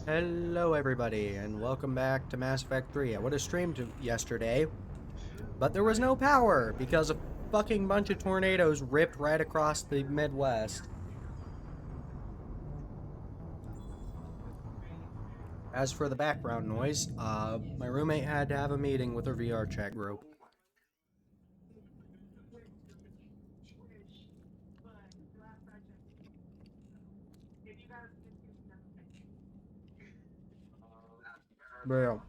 Hello everybody, and welcome back to Mass Effect 3. I would have streamed yesterday, but there was no power because a fucking bunch of tornadoes ripped right across the Midwest. As for the background noise, my roommate had to have a meeting with her VR chat group. Bro.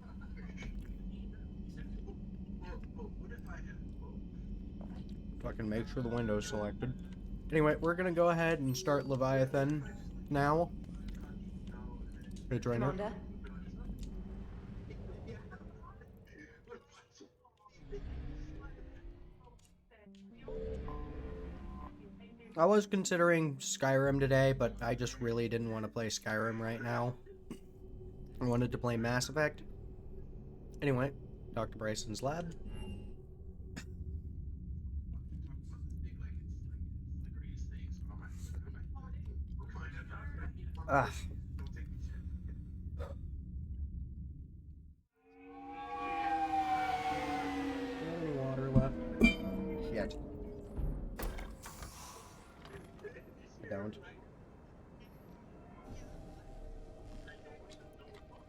Fucking make sure the window's selected. Anyway, we're gonna go ahead and start Leviathan now. Hey, Trainer. Commander? I was considering Skyrim today, but I just really didn't want to play Skyrim right now. I wanted to play Mass Effect. Anyway, Dr. Bryson's lab. Ah. Any water left? Shit. Don't.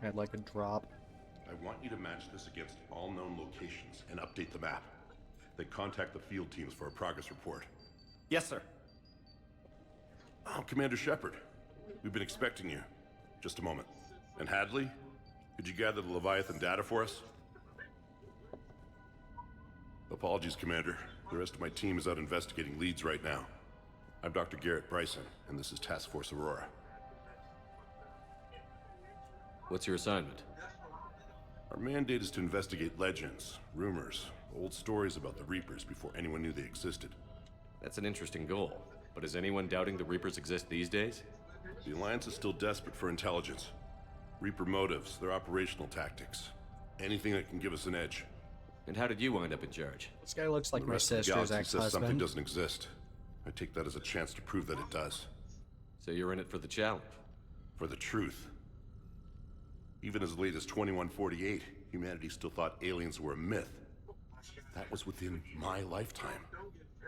I'd like a drop. I want you to match this against all known locations and update the map. Then contact the field teams for a progress report. Yes, sir. Oh, Commander Shepard. We've been expecting you. Just a moment. And Hadley? Could you gather the Leviathan data for us? Apologies, Commander. The rest of my team is out investigating leads right now. I'm Dr. Garrett Bryson, and this is Task Force Aurora. What's your assignment? Our mandate is to investigate legends, rumors, old stories about the Reapers before anyone knew they existed. That's an interesting goal. But is anyone doubting the Reapers exist these days? The Alliance is still desperate for intelligence. Reaper motives, their operational tactics. Anything that can give us an edge. And how did you wind up in charge? This guy looks like The my rest of the sister's galaxy says something ex-husband. doesn't exist. I take that as a chance to prove that it does. So you're in it for the challenge? For the truth. Even as late as 2148, humanity still thought aliens were a myth. That was within my lifetime.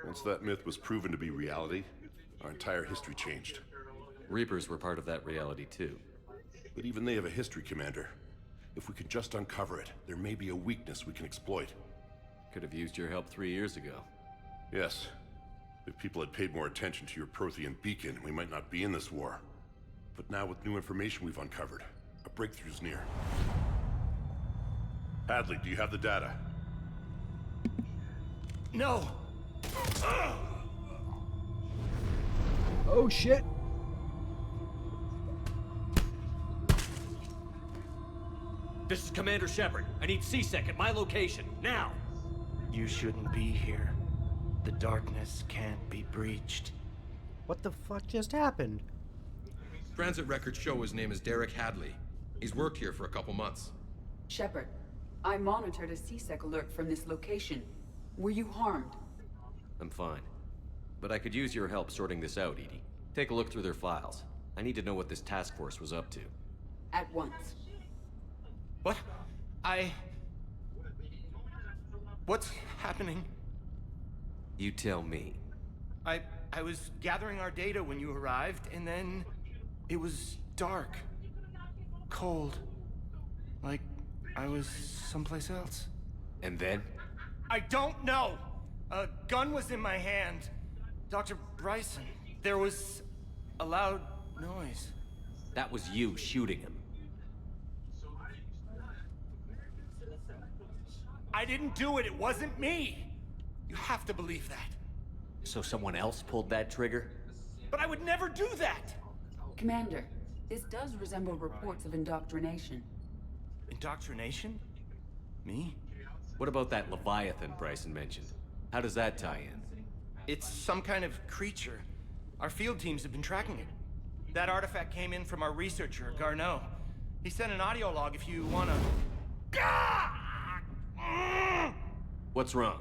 Once that myth was proven to be reality, our entire history changed. Reapers were part of that reality too. But even they have a history, Commander. If we could just uncover it, there may be a weakness we can exploit. Could have used your help 3 years ago. Yes. If people had paid more attention to your Prothean beacon, we might not be in this war. But now with new information we've uncovered, a breakthrough's near. Hadley, do you have the data? No! Oh shit! This is Commander Shepard. I need C-Sec at my location, now! You shouldn't be here. The darkness can't be breached. What the fuck just happened? Transit records show his name is Derek Hadley. He's worked here for a couple months. Shepard, I monitored a C-Sec alert from this location. Were you harmed? I'm fine. But I could use your help sorting this out, Edie. Take a look through their files. I need to know what this task force was up to. At once. What? What's happening? You tell me. I was gathering our data when you arrived, and then it was dark. Cold. Like I was someplace else. And then? I don't know! A gun was in my hand. Dr. Bryson, there was a loud noise. That was you shooting him. I didn't do it, it wasn't me! You have to believe that. So someone else pulled that trigger? But I would never do that! Commander, this does resemble reports of indoctrination. Indoctrination? Me? What about that Leviathan Bryson mentioned? How does that tie in? It's some kind of creature. Our field teams have been tracking it. That artifact came in from our researcher, Garneau. He sent an audio log if you wanna... What's wrong?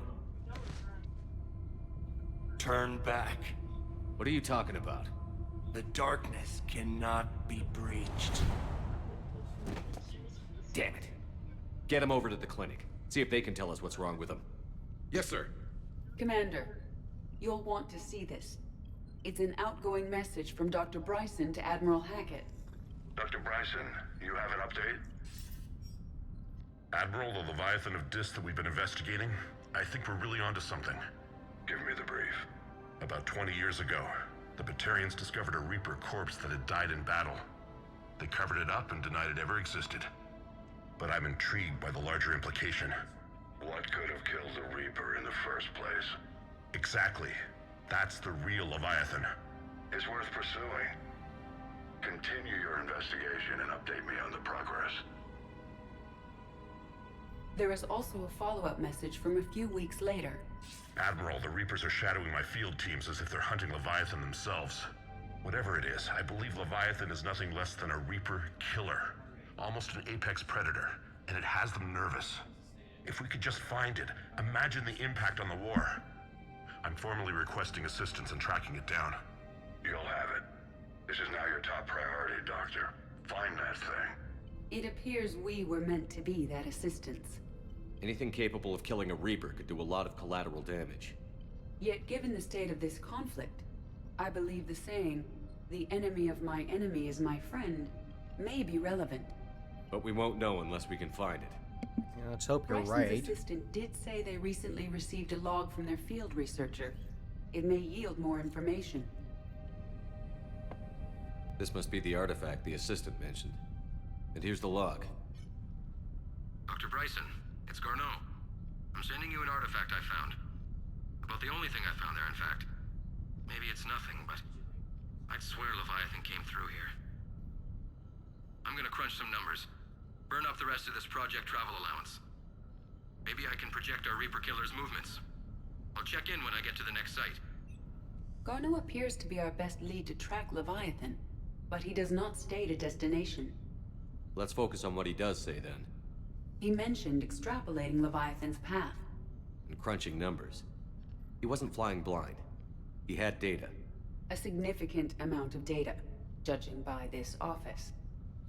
Turn back. What are you talking about? The darkness cannot be breached. Damn it. Get him over to the clinic. See if they can tell us what's wrong with him. Yes, sir. Commander, you'll want to see this. It's an outgoing message from Dr. Bryson to Admiral Hackett. Dr. Bryson, you have an update? Admiral, the Leviathan of Dis that we've been investigating, I think we're really onto something. Give me the brief. About 20 years ago, the Batarians discovered a Reaper corpse that had died in battle. They covered it up and denied it ever existed. But I'm intrigued by the larger implication. What could have killed the Reaper in the first place? Exactly. That's the real Leviathan. It's worth pursuing. Continue your investigation and update me on the progress. There is also a follow-up message from a few weeks later. Admiral, the Reapers are shadowing my field teams as if they're hunting Leviathan themselves. Whatever it is, I believe Leviathan is nothing less than a Reaper killer. Almost an apex predator, and it has them nervous. If we could just find it, imagine the impact on the war. I'm formally requesting assistance in tracking it down. You'll have it. This is now your top priority, Doctor. Find that thing. It appears we were meant to be that assistance. Anything capable of killing a Reaper could do a lot of collateral damage. Yet given the state of this conflict, I believe the saying, "The enemy of my enemy is my friend," may be relevant. But we won't know unless we can find it. Yeah, let's hope you're Bryson's right. assistant did say they recently received a log from their field researcher. It may yield more information. This must be the artifact the assistant mentioned. And here's the log. Dr. Bryson, it's Garneau. I'm sending you an artifact I found. About the only thing I found there, in fact. Maybe it's nothing, but I'd swear Leviathan came through here. I'm gonna crunch some numbers. Burn up the rest of this project travel allowance. Maybe I can project our Reaper killer's movements. I'll check in when I get to the next site. Garneau appears to be our best lead to track Leviathan, but he does not state a destination. Let's focus on what he does say then. He mentioned extrapolating Leviathan's path. And crunching numbers. He wasn't flying blind. He had data. A significant amount of data, judging by this office.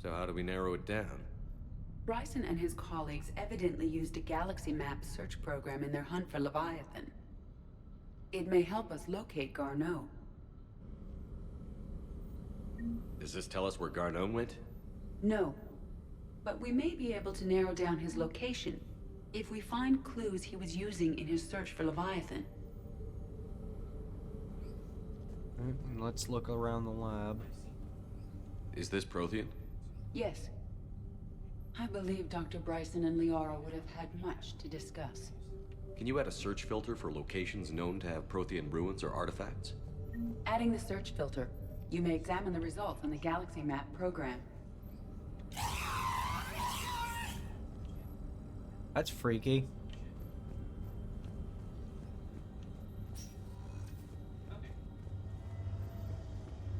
So how do we narrow it down? Bryson and his colleagues evidently used a galaxy map search program in their hunt for Leviathan. It may help us locate Garneau. Does this tell us where Garneau went? No, but we may be able to narrow down his location if we find clues he was using in his search for Leviathan. Let's look around the lab. Is this Prothean? Yes. I believe Dr. Bryson and Liara would have had much to discuss. Can you add a search filter for locations known to have Prothean ruins or artifacts? Adding the search filter, you may examine the results on the galaxy map program. That's freaky.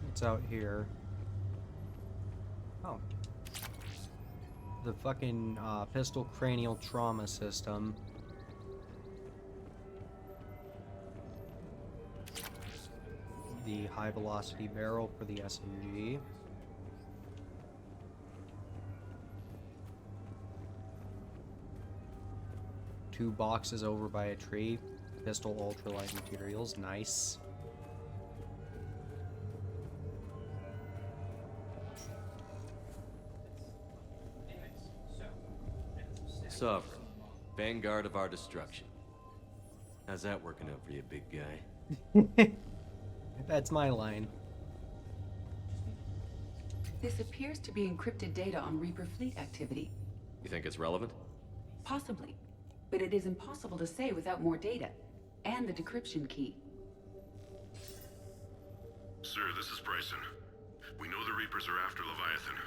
It's out here. Oh. The fucking pistol cranial trauma system. The high velocity barrel for the SMG. Two boxes over by a tree. Pistol ultralight materials. Nice. Sovereign. Vanguard of our destruction. How's that working out for you, big guy? That's my line. This appears to be encrypted data on Reaper fleet activity. You think it's relevant? Possibly, but it is impossible to say without more data, and the decryption key. Sir, this is Bryson. We know the Reapers are after Leviathan.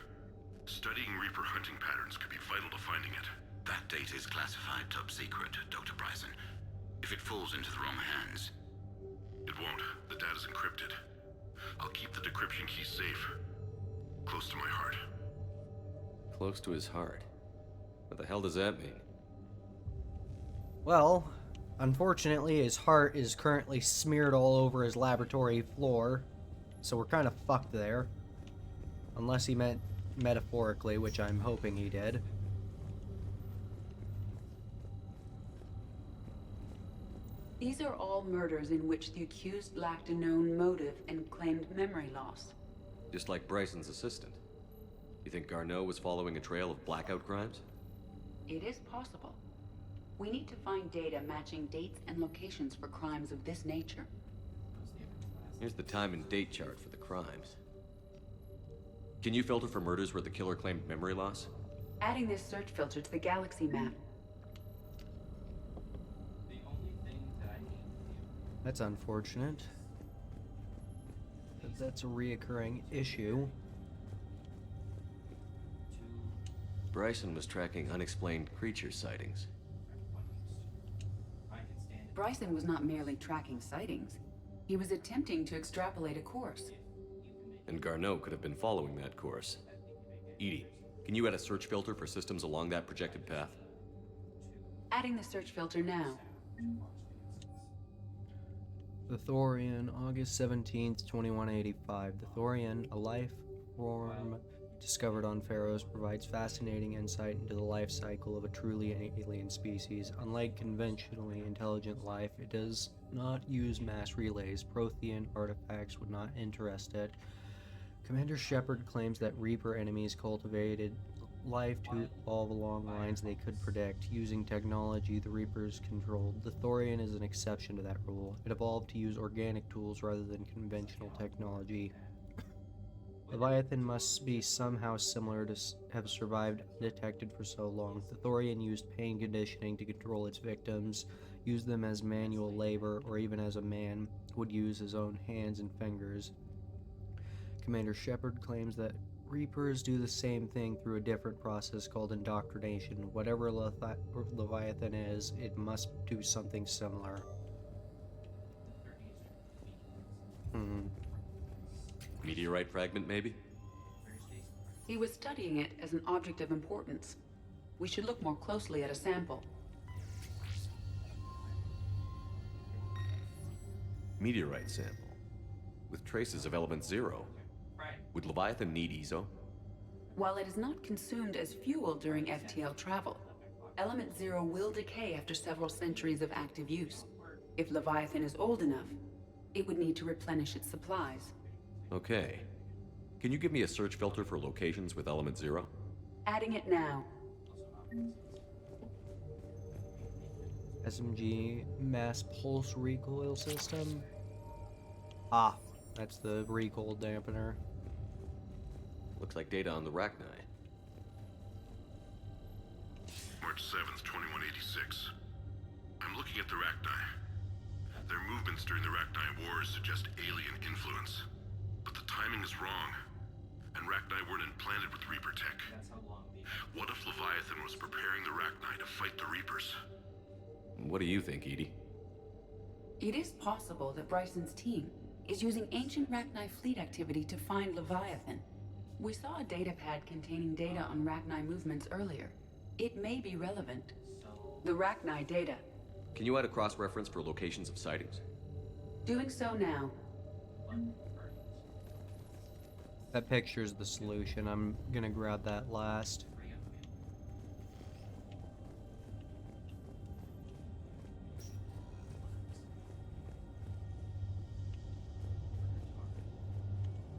Studying Reaper hunting patterns could be vital to finding it. That data is classified top secret, Dr. Bryson. If it falls into the wrong hands... It won't. The data's encrypted. I'll keep the decryption key safe. Close to my heart. Close to his heart. What the hell does that mean? Well, unfortunately, his heart is currently smeared all over his laboratory floor, so we're kind of fucked there. Unless he meant metaphorically, which I'm hoping he did. These are all murders in which the accused lacked a known motive and claimed memory loss. Just like Bryson's assistant. You think Garneau was following a trail of blackout crimes? It is possible. We need to find data matching dates and locations for crimes of this nature. Here's the time and date chart for the crimes. Can you filter for murders where the killer claimed memory loss? Adding this search filter to the galaxy map. That's unfortunate. But that's a reoccurring issue. Bryson was tracking unexplained creature sightings. Bryson was not merely tracking sightings. He was attempting to extrapolate a course. And Garneau could have been following that course. Edie, can you add a search filter for systems along that projected path? Adding the search filter now. The Thorian, August 17th, 2185. The Thorian, a life form discovered on Pharaohs, provides fascinating insight into the life cycle of a truly alien species. Unlike conventionally intelligent life, it does not use mass relays. Prothean artifacts would not interest it. Commander Shepard claims that Reaper enemies cultivated life to evolve along lines they could predict. Using technology the Reapers controlled, the Thorian is an exception to that rule. It evolved to use organic tools rather than conventional technology. Leviathan must be somehow similar to have survived undetected for so long. The Thorian used pain conditioning to control its victims, used them as manual labor, or even as a man would use his own hands and fingers. Commander Shepard claims that Reapers do the same thing through a different process called indoctrination. Whatever Leviathan is, it must do something similar. Meteorite fragment, maybe? He was studying it as an object of importance. We should look more closely at a sample. Meteorite sample. With traces of element 0. Would Leviathan need ESO? While it is not consumed as fuel during FTL travel, element 0 will decay after several centuries of active use. If Leviathan is old enough, it would need to replenish its supplies. Okay. Can you give me a search filter for locations with element 0? Adding it now. SMG mass pulse recoil system. Ah, that's the recoil dampener. Looks like data on the Rachni. March 7th, 2186. I'm looking at the Rachni. Their movements during the Rachni Wars suggest alien influence. But the timing is wrong. And Rachni weren't implanted with Reaper tech. What if Leviathan was preparing the Rachni to fight the Reapers? What do you think, Edie? It is possible that Bryson's team is using ancient Rachni fleet activity to find Leviathan. We saw a datapad containing data on Rachni movements earlier. It may be relevant. The Rachni data. Can you add a cross-reference for locations of sightings? Doing so now. That picture's the solution. I'm gonna grab that last.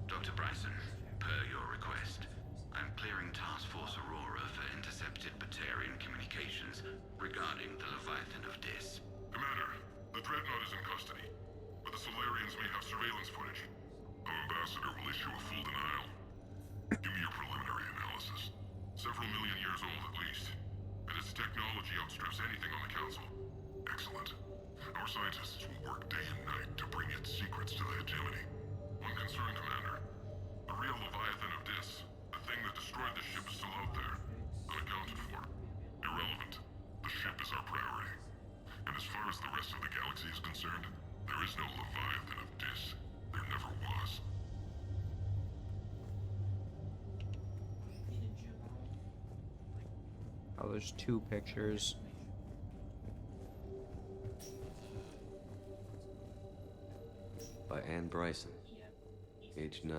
Dr. Bryson, per your request, I'm clearing Task Force Aurora for intercepted Batarian communications regarding the Leviathan of Dis. Commander, the Dreadnought is in custody, but the Solarians may have surveillance footage. Our ambassador will issue a full denial. Give me your preliminary analysis. Several million years old at least, and its technology outstrips anything on the Council. Excellent. Our scientists will work day and night to bring its secrets to the hegemony. One concern, Commander. The real Leviathan of Dis, the thing that destroyed the ship, is still out there. Unaccounted for. Irrelevant. The ship is our priority. And as far as the rest of the galaxy is concerned, there is no Leviathan of Dis. There never was. Oh, there's two pictures. By Anne Bryson. Age 9.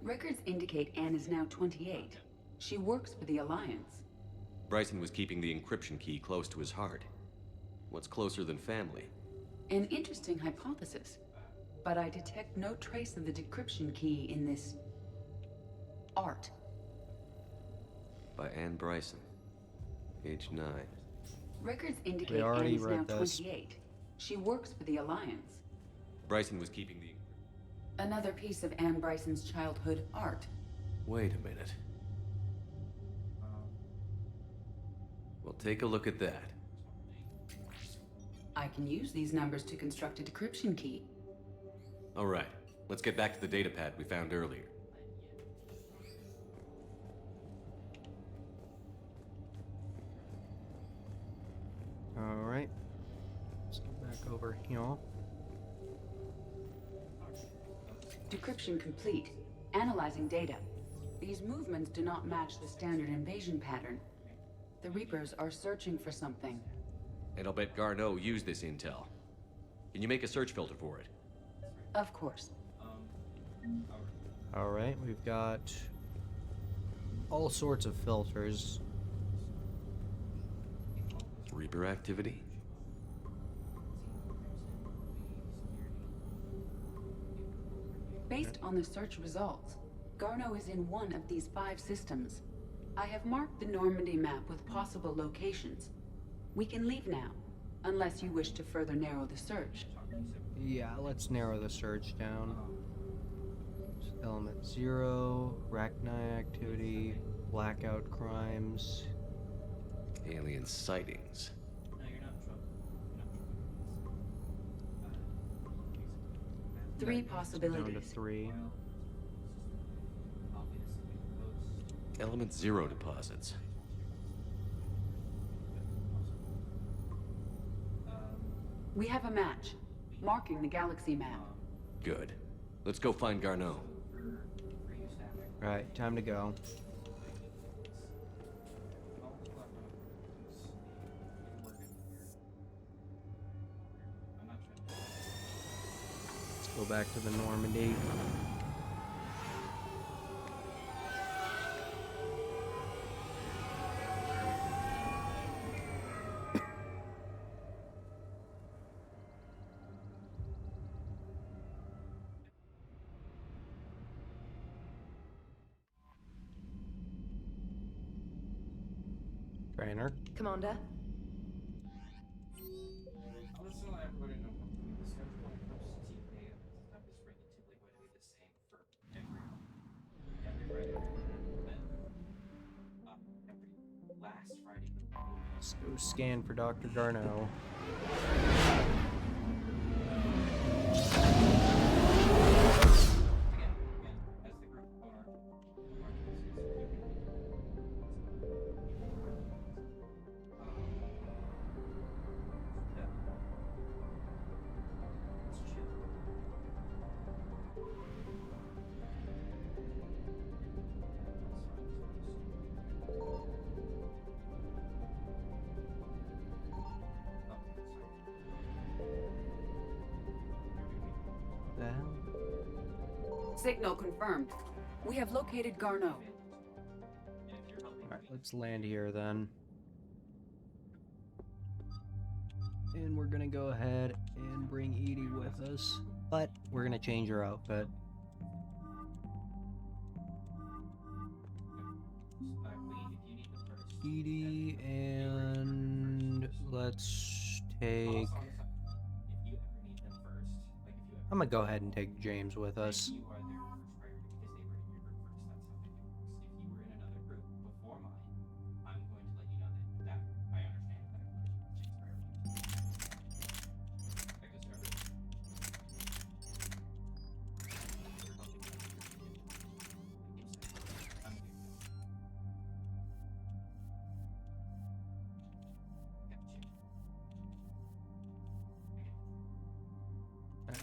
Records indicate Anne is now 28. She works for the Alliance. Bryson was keeping the encryption key close to his heart. What's closer than family? An interesting hypothesis, but I detect no trace of the decryption key in this art. By Anne Bryson. Age 9. Records indicate We already Anne is now read this. 28. She works for the Alliance. Bryson was keeping the... Another piece of Anne Bryson's childhood art. Wait a minute. Well, take a look at that. I can use these numbers to construct a decryption key. All right, let's get back to the data pad we found earlier. Alright. Let's get back over here. Decryption complete. Analyzing data. These movements do not match the standard invasion pattern. The Reapers are searching for something. And I'll bet Garneau used this intel. Can you make a search filter for it? Of course. Alright, we've got all sorts of filters. Reaper activity? Based on the search results, Garneau is in one of these 5 systems. I have marked the Normandy map with possible locations. We can leave now, unless you wish to further narrow the search. Yeah, let's narrow the search down. Element 0, Rachni activity, blackout crimes. Alien sightings. Three Down to possibilities. 3. Element 0 deposits. We have a match, marking the galaxy map. Good. Let's go find Garneau. Right, time to go. Let's go back to the Normandy. Trainer. Commander? Let's go scan for Dr. Garneau. The hell? Signal confirmed. We have located Garneau. Alright, let's land here then. And we're gonna go ahead and bring Edie with us. But we're gonna change her outfit. Edie, and let's take... I'm gonna go ahead and take James with us.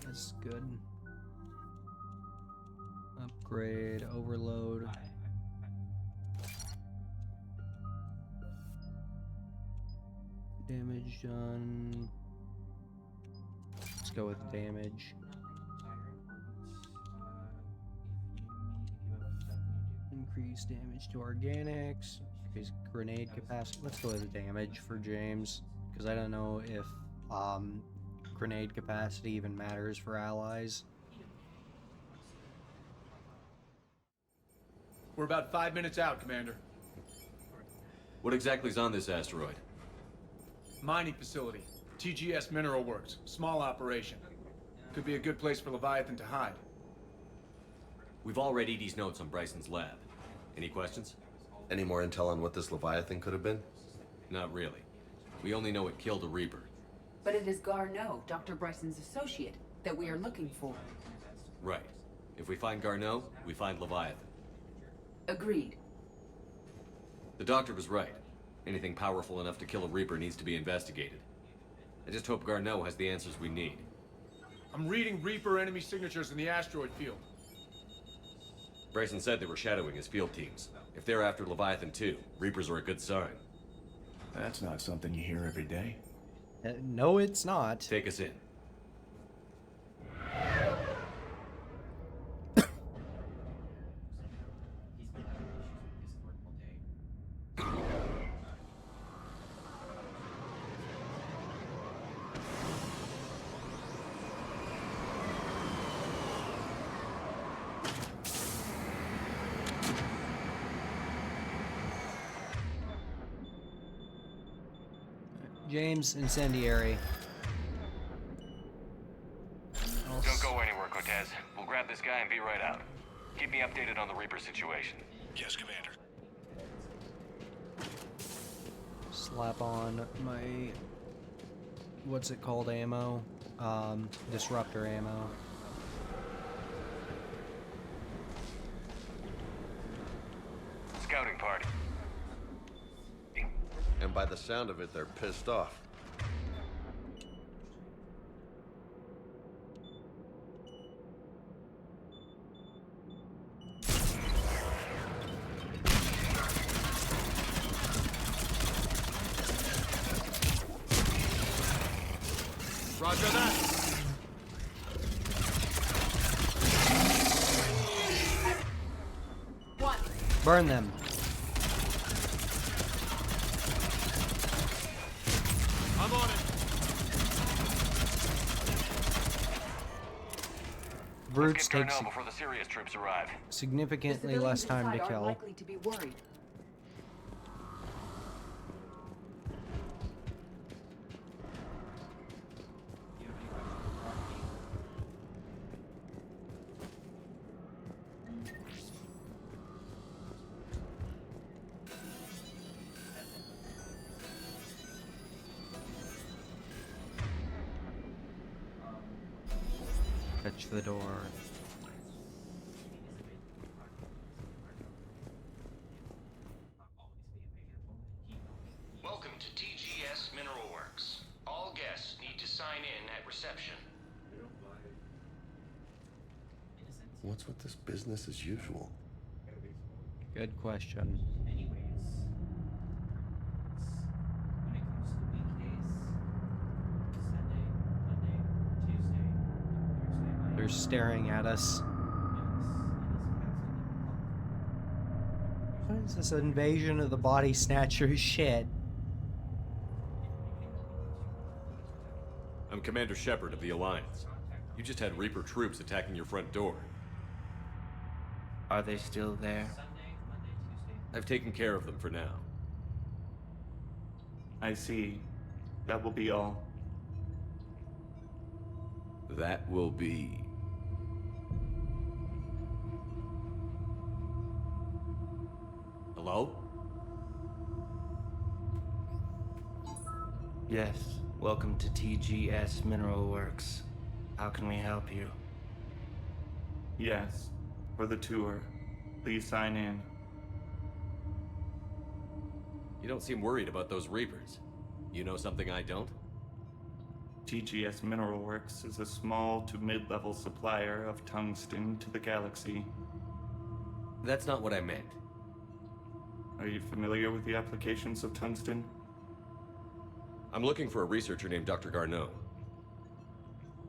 That's good. Upgrade, overload. Damage done. Let's go with damage. Increase damage to organics. Increase grenade capacity. Let's go with damage for James. Because I don't know if grenade capacity even matters for allies. We're about 5 minutes out, Commander. What exactly is on this asteroid? Mining facility. TGS Mineral Works. Small operation. Could be a good place for Leviathan to hide. We've all read Edie's notes on Bryson's lab. Any questions? Any more intel on what this Leviathan could have been? Not really. We only know it killed a Reaper. But it is Garneau, Dr. Bryson's associate, that we are looking for. Right. If we find Garneau, we find Leviathan. Agreed. The doctor was right. Anything powerful enough to kill a Reaper needs to be investigated. I just hope Garneau has the answers we need. I'm reading Reaper enemy signatures in the asteroid field. Bryson said they were shadowing his field teams. If they're after Leviathan too, Reapers are a good sign. That's not something you hear every day. No, it's not. Take us in. James, incendiary. Don't go anywhere, Cortez. We'll grab this guy and be right out. Keep me updated on the Reaper situation. Yes, Commander. Slap on my... what's it called, ammo? Disruptor ammo. Scouting party. And by the sound of it, they're pissed off. Roger that. One. Burn them. I'm on it. Brutes Let's get take Garneau before the serious troops arrive. significantly The less civilians time to inside kill. aren't likely to be worried. Touch the door. Welcome to TGS Mineral Works. All guests need to sign in at reception. What's with this business as usual? Good question. They're staring at us. What is this invasion of the body snatchers shit? I'm Commander Shepard of the Alliance. You just had Reaper troops attacking your front door. Are they still there? I've taken care of them for now. I see. That will be all. That will be... Hello? Yes. Welcome to TGS Mineral Works. How can we help you? Yes. For the tour. Please sign in. You don't seem worried about those Reapers. You know something I don't? TGS Mineral Works is a small to mid-level supplier of tungsten to the galaxy. That's not what I meant. Are you familiar with the applications of tungsten? I'm looking for a researcher named Dr. Garneau.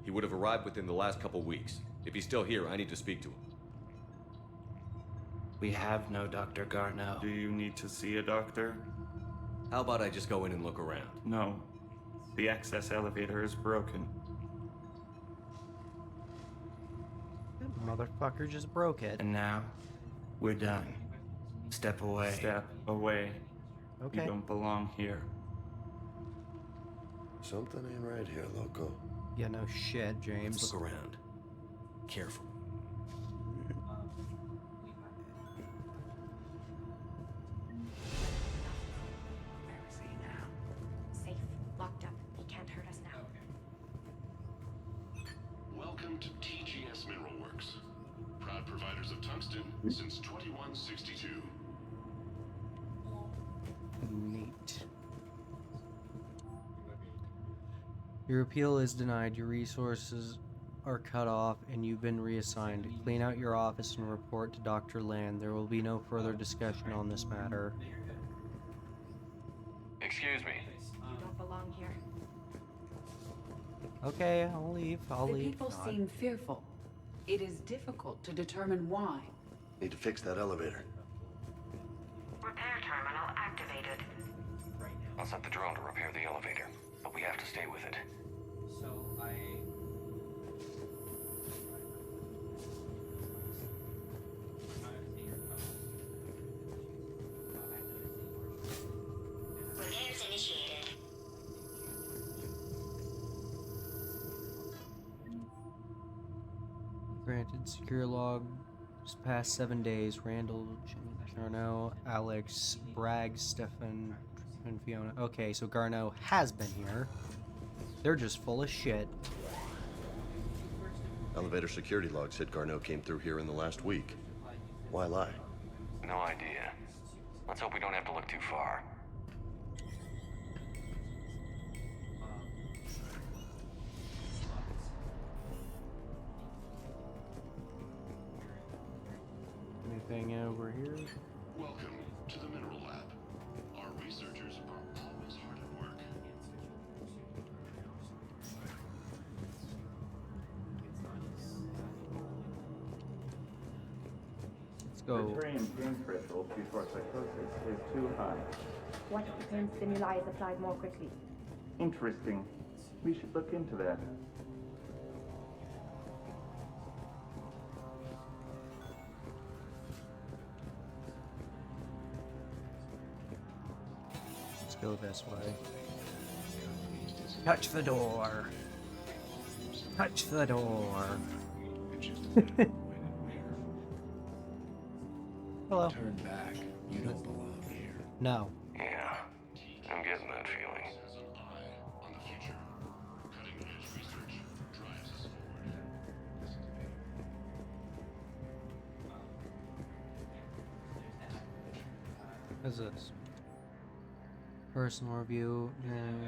He would have arrived within the last couple weeks. If he's still here, I need to speak to him. We have no Dr. Garneau. Do you need to see a doctor? How about I just go in and look around? No. The access elevator is broken. That motherfucker just broke it. And now, we're done. Step away. Step away. Okay. You don't belong here. Something ain't right here, loco. Yeah, no shit, James. Let's look around. Careful. Where is he now? Safe. Locked up. He can't hurt us now. Welcome to TGS Mineral Works. Proud providers of tungsten since 2162. Neat. Your appeal is denied. Your resources are cut off and you've been reassigned. Clean out your office and report to Dr. Land. There will be no further discussion on this matter. Excuse me. You don't belong here. Okay, I'll leave. I'll The leave. people God. seem fearful. It is difficult to determine why. Need to fix that elevator. Repair terminal activated. I'll set the drone to repair the elevator, but we have to stay with it. Repairs initiated. Granted, secure log. Just past 7 days. Randall, Garneau, Alex, Bragg, Stefan, and Fiona. Okay, so Garneau has been here. They're just full of shit. Elevator security log said Garneau came through here in the last week. Why lie? No idea. Let's hope we don't have to look too far. Anything over here? Welcome to the Mineral Lab. Our researchers are always hard at work. Let's go. The trained pain threshold before psychosis is too high. What if the pain stimuli is applied more quickly? Interesting. We should look into that. Let's go this way. Touch the door. Touch the door. Hello. Turn back. You don't belong here. No. Yeah, I'm getting that feeling. Has an eye on the future. Cutting-edge research drives us What's this? Personal review,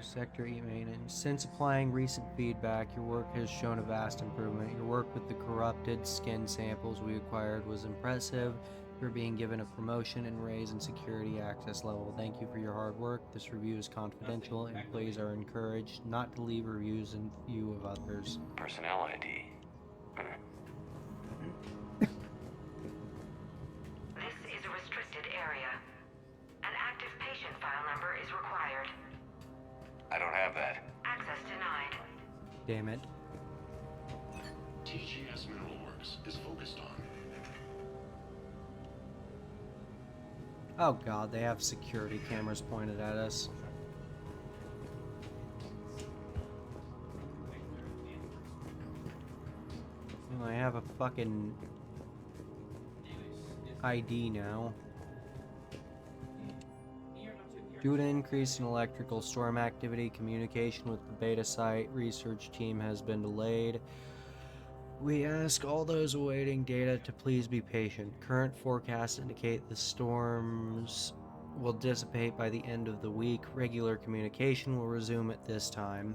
Sector E maintenance. Since applying recent feedback, your work has shown a vast improvement. Your work with the corrupted skin samples we acquired was impressive. You're being given a promotion and raise in security access level. Thank you for your hard work. This review is confidential. Employees are encouraged not to leave reviews in view of others. Personnel ID. This is a restricted area. An active patient file number is required. I don't have that. Access denied. Damn it. TGS Mineral Works is focused on Oh god, they have security cameras pointed at us. Well, I have a fucking ID now. Due to increase in electrical storm activity, communication with the beta site research team has been delayed. We ask all those awaiting data to please be patient. Current forecasts indicate the storms will dissipate by the end of the week. Regular communication will resume at this time.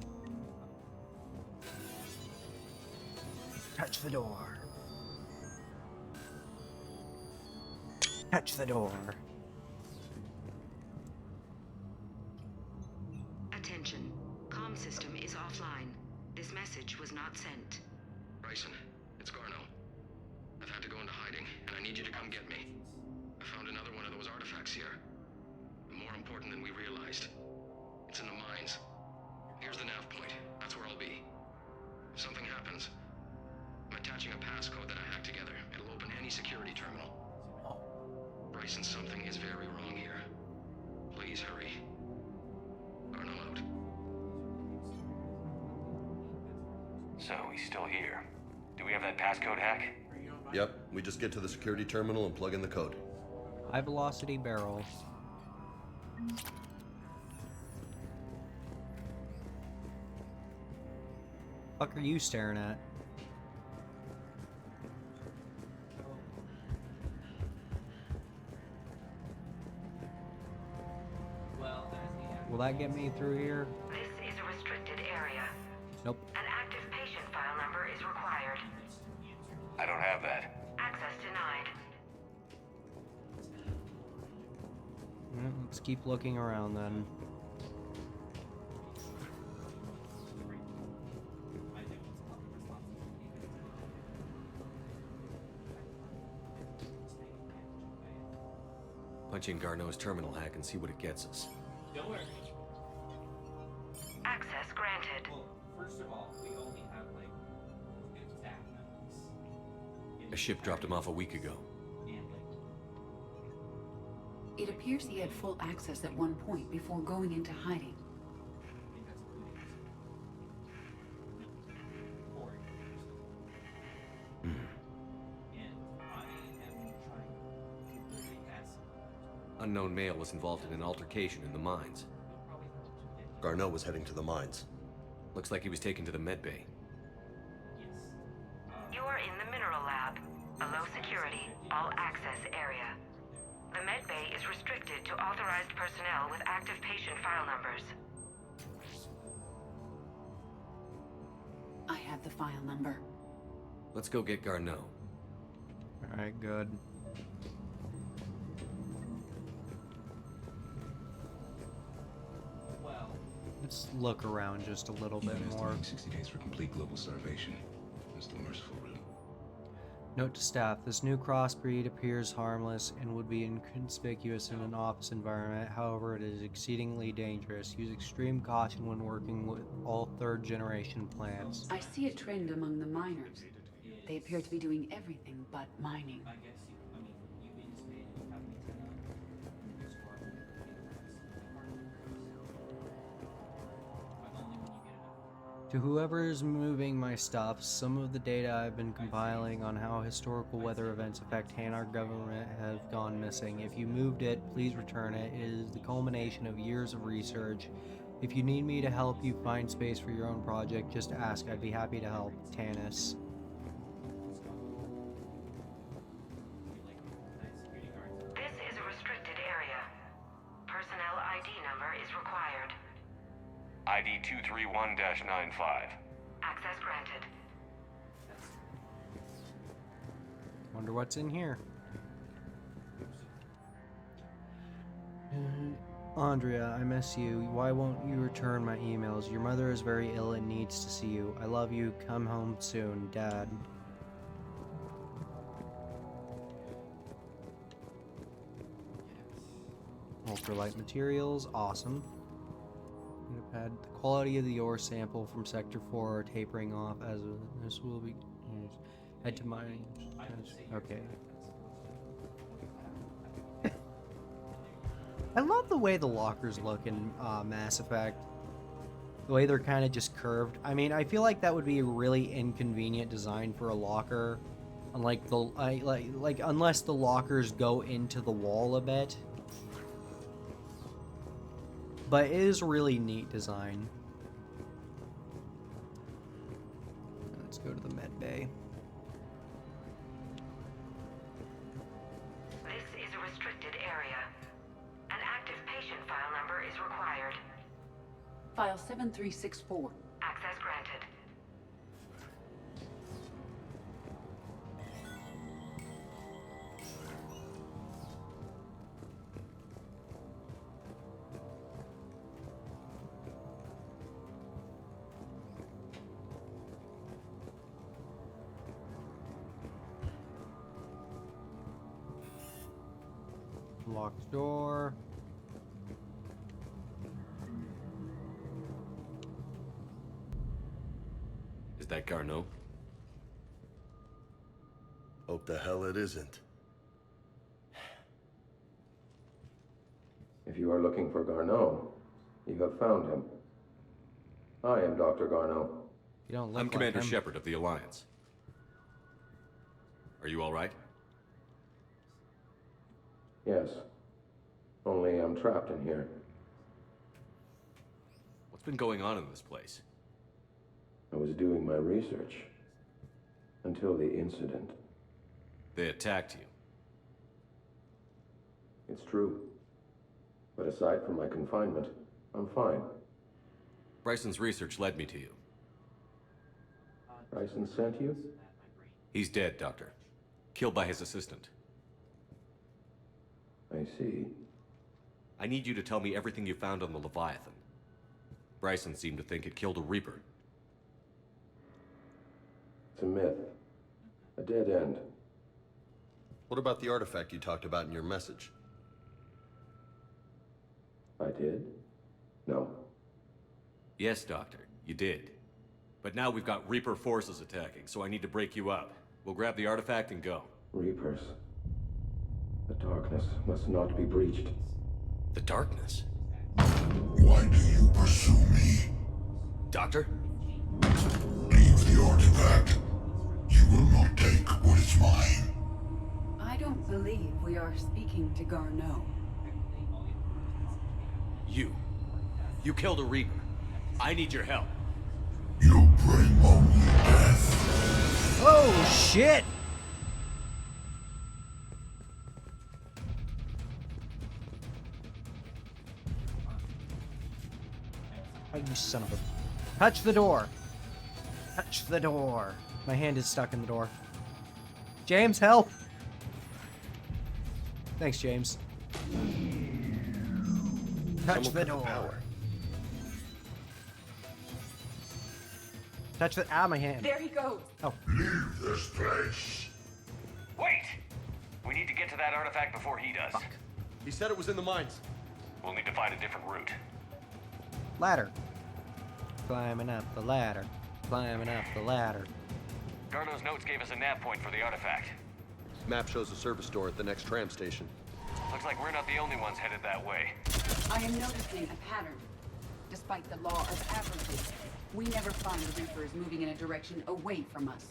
Touch the door. Touch the door. Attention. Comm system is offline. This message was not sent. Bryson, it's Garneau. I've had to go into hiding, and I need you to come get me. I found another one of those artifacts here. More important than we realized. It's in the mines. Here's the nav point. That's where I'll be. If something happens, I'm attaching a passcode that I hacked together. It'll open any security terminal. Bryson, something is very wrong here. Please hurry. Arno out. So, he's still here. Do we have that passcode hack? Yep, we just get to the security terminal and plug in the code. High velocity barrel. Fuck are you staring at? Will that get me through here? This is a restricted area. Nope. An active patient file number is required. I don't have that. Access denied. Let's keep looking around then. Punch in Garneau's terminal hack and see what it gets us. Don't worry. Access granted. Well, first of all, we only have like staff members. A ship dropped him off a week ago. It appears he had full access at one point before going into hiding. Unknown male was involved in an altercation in the mines. Garneau was heading to the mines. Looks like he was taken to the med bay. You are in the mineral lab, a low security, all access area. The med bay is restricted to authorized personnel with active patient file numbers. I have the file number. Let's go get Garneau. Alright, good. Let's look around just a little bit more. 60 days for complete global starvation. That's the merciful route. Note to staff, this new crossbreed appears harmless and would be inconspicuous in an office environment. However, it is exceedingly dangerous. Use extreme caution when working with all third-generation plants. I see a trend among the miners. They appear to be doing everything but mining. To whoever is moving my stuff, some of the data I've been compiling on how historical weather events affect Hanar government have gone missing. If you moved it, please return it. It is the culmination of years of research. If you need me to help you find space for your own project, just ask. I'd be happy to help. Tanis. This is a restricted area. Personnel ID number is required. ID 231-95. Access granted. Wonder what's in here. Andrea, I miss you. Why won't you return my emails? Your mother is very ill and needs to see you. I love you. Come home soon, Dad. Ultralight materials, awesome. The quality of the ore sample from Sector 4 are tapering off as this will be head to my okay. I love the way the lockers look in Mass Effect. The way they're kind of just curved. I mean, I feel like that would be a really inconvenient design for a locker, unlike the like unless the lockers go into the wall a bit. But it is a really neat design. Let's go to the med bay. This is a restricted area. An active patient file number is required. File 7364. Access granted. Locked door. Is that Garneau? Hope the hell it isn't. If you are looking for Garneau, you have found him. I am Dr. Garneau. You don't look I'm like Commander him. Shepard of the Alliance. Are you all right? Yes. Only I'm trapped in here. What's been going on in this place? I was doing my research. Until the incident. They attacked you. It's true. But aside from my confinement, I'm fine. Bryson's research led me to you. Bryson sent you? He's dead, Doctor. Killed by his assistant. I see. I need you to tell me everything you found on the Leviathan. Bryson seemed to think it killed a Reaper. It's a myth. A dead end. What about the artifact you talked about in your message? I did? No. Yes, Doctor, you did. But now we've got Reaper forces attacking, so I need to break you up. We'll grab the artifact and go. Reapers. The darkness must not be breached. The darkness? Why do you pursue me? Doctor? Leave the artifact. You will not take what is mine. I don't believe we are speaking to Garneau. You killed a Reaper. I need your help. You bring only death. Oh, shit! Oh, you son of a... Touch the door! Touch the door! My hand is stuck in the door. James, help! Thanks, James. Touch the door. Touch the... Ah, my hand. There he goes. Oh. Leave this place. Wait! We need to get to that artifact before he does. Fuck. He said it was in the mines. We'll need to find a different route. Ladder. Climbing up the ladder. Climbing up the ladder. Garneau's notes gave us a nav point for the artifact. Map shows a service door at the next tram station. Looks like we're not the only ones headed that way. I am noticing a pattern. Despite the law of averages, we never find Reapers moving in a direction away from us.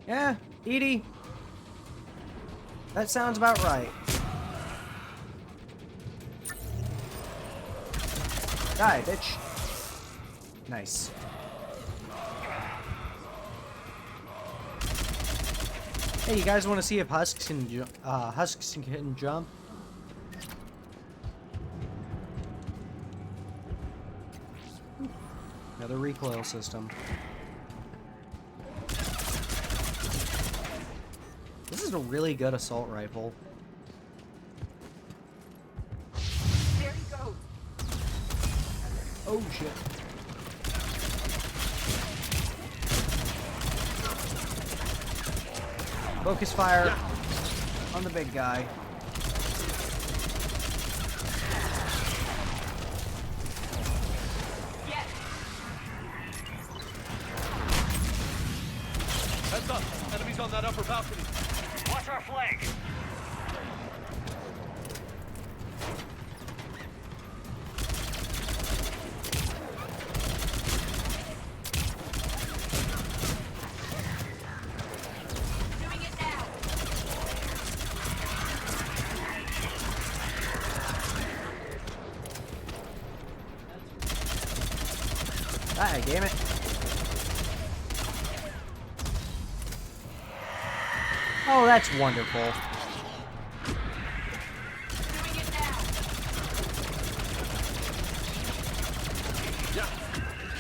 Yeah, Edie. That sounds about right. Die, bitch. Nice. Hey, you guys want to see if Husks can jump? Another recoil system. This is a really good assault rifle. There he goes. Oh shit. Focus fire on the big guy. Yes. Heads up! Enemies on that upper balcony. Watch our flank! Ah, damn it. Oh, that's wonderful.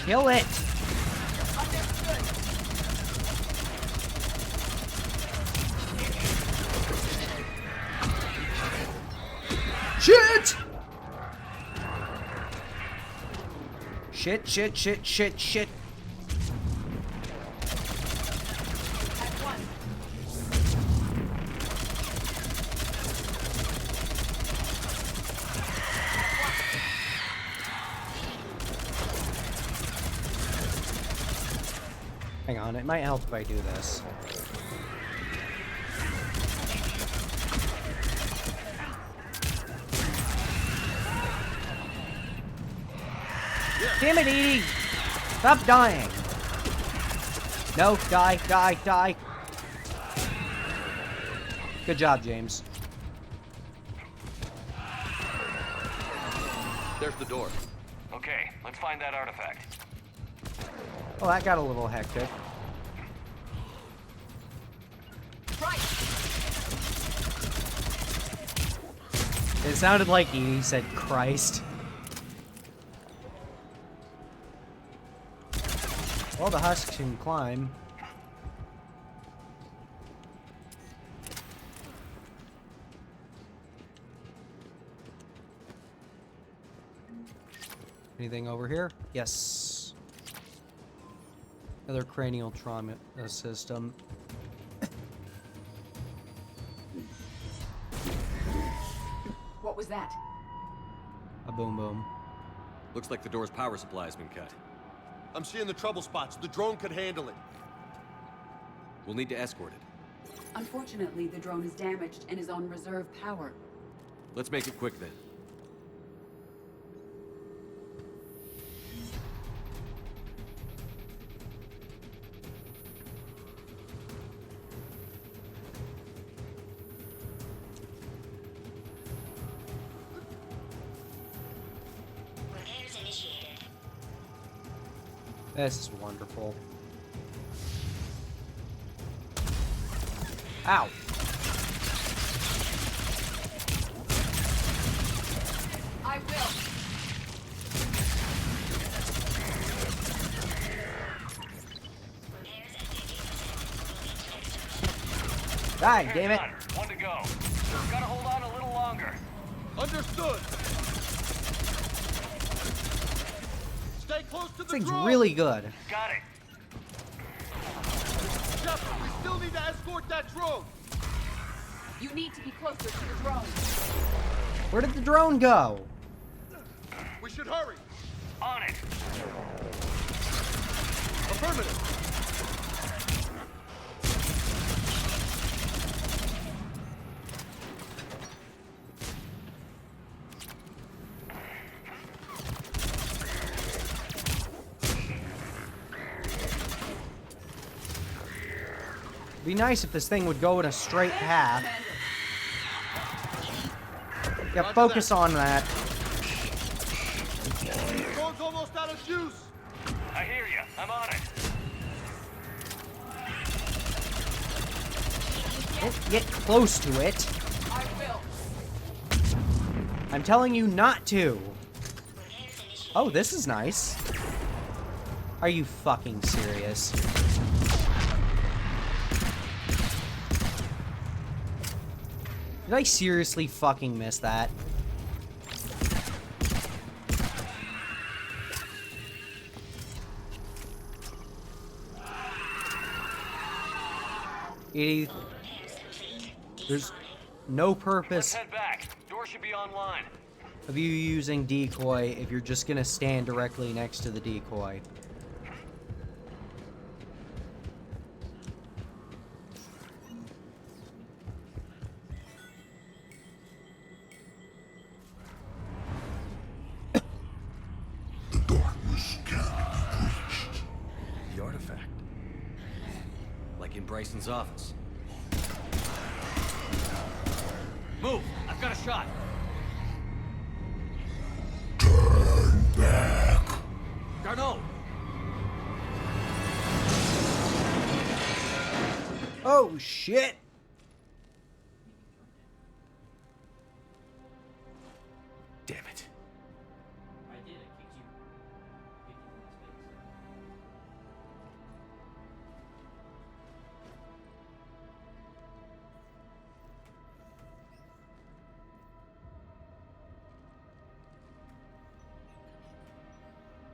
Kill it. Shit! Shit, shit, shit, shit, shit. Hang on, it might help if I do this. Damn it, Edie! Stop dying! No, die, die, die! Good job, James. There's the door. Okay, let's find that artifact. Oh, that got a little hectic. Right. It sounded like he said Christ. Well, the husks can climb. Anything over here? Yes. Another cranial trauma system. What was that? A boom boom. Looks like the door's power supply has been cut. I'm seeing the trouble spots. The drone could handle it. We'll need to escort it. Unfortunately, the drone is damaged and is on reserve power. Let's make it quick then. Repairs initiated. This is wonderful. Ow. I will. Die, damn it. One to go. Gotta hold on a little longer. Understood. Stay close to the This thing's drone. really good. Got it. Shepard, we still need to escort that drone. You need to be closer to the drone. Where did the drone go? We should hurry. On it. Affirmative. It'd be nice if this thing would go in a straight path. Yeah, focus on that. Drone's almost out of juice. I hear you. I'm on it. Don't get close to it. I will. I'm telling you not to. Oh, this is nice. Are you fucking serious? Did I seriously fucking miss that? There's no Let's purpose head back. Door should be online. of you using decoy if you're just gonna stand directly next to the decoy. The artifact. Like in Bryson's office. Move! I've got a shot! Turn back. Garneau! Oh shit! Damn it. I did. I kicked you. Kicked you in the face.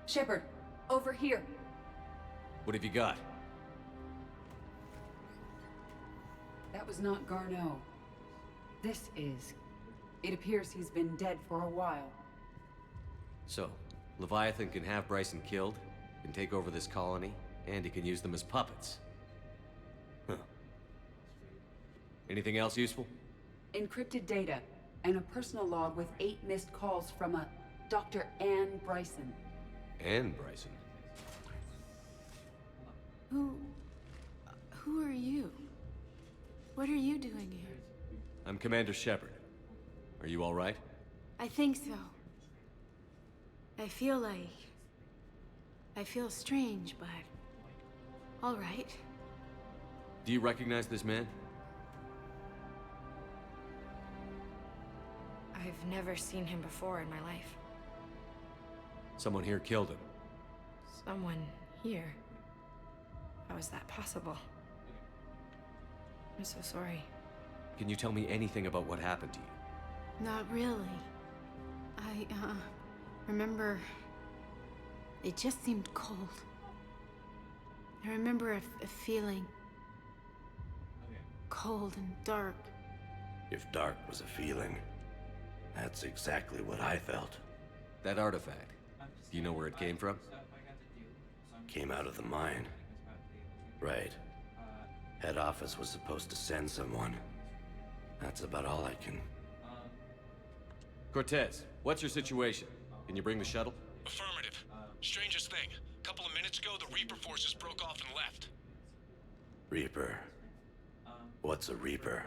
Shepard, over here. What have you got? That was not Garneau. This is. It appears he's been dead for a while. So, Leviathan can have Bryson killed, can take over this colony, And he can use them as puppets. Huh. Anything else useful? Encrypted data, and a personal log with 8 missed calls from a Dr. Anne Bryson. Anne Bryson? Who are you? What are you doing here? I'm Commander Shepard. Are you all right? I think so. I feel strange, but all right. Do you recognize this man? I've never seen him before in my life. Someone here killed him. Someone here? How is that possible? I'm so sorry. Can you tell me anything about what happened to you? Not really. I, remember... It just seemed cold. I remember a feeling... cold and dark. If dark was a feeling, that's exactly what I felt. That artifact, do you know where it came from? Came out of the mine. Right. Head office was supposed to send someone. That's about all I can... Cortez, what's your situation? Can you bring the shuttle? Affirmative. Strangest thing. A couple of minutes ago, the Reaper forces broke off and left. Reaper. What's a Reaper?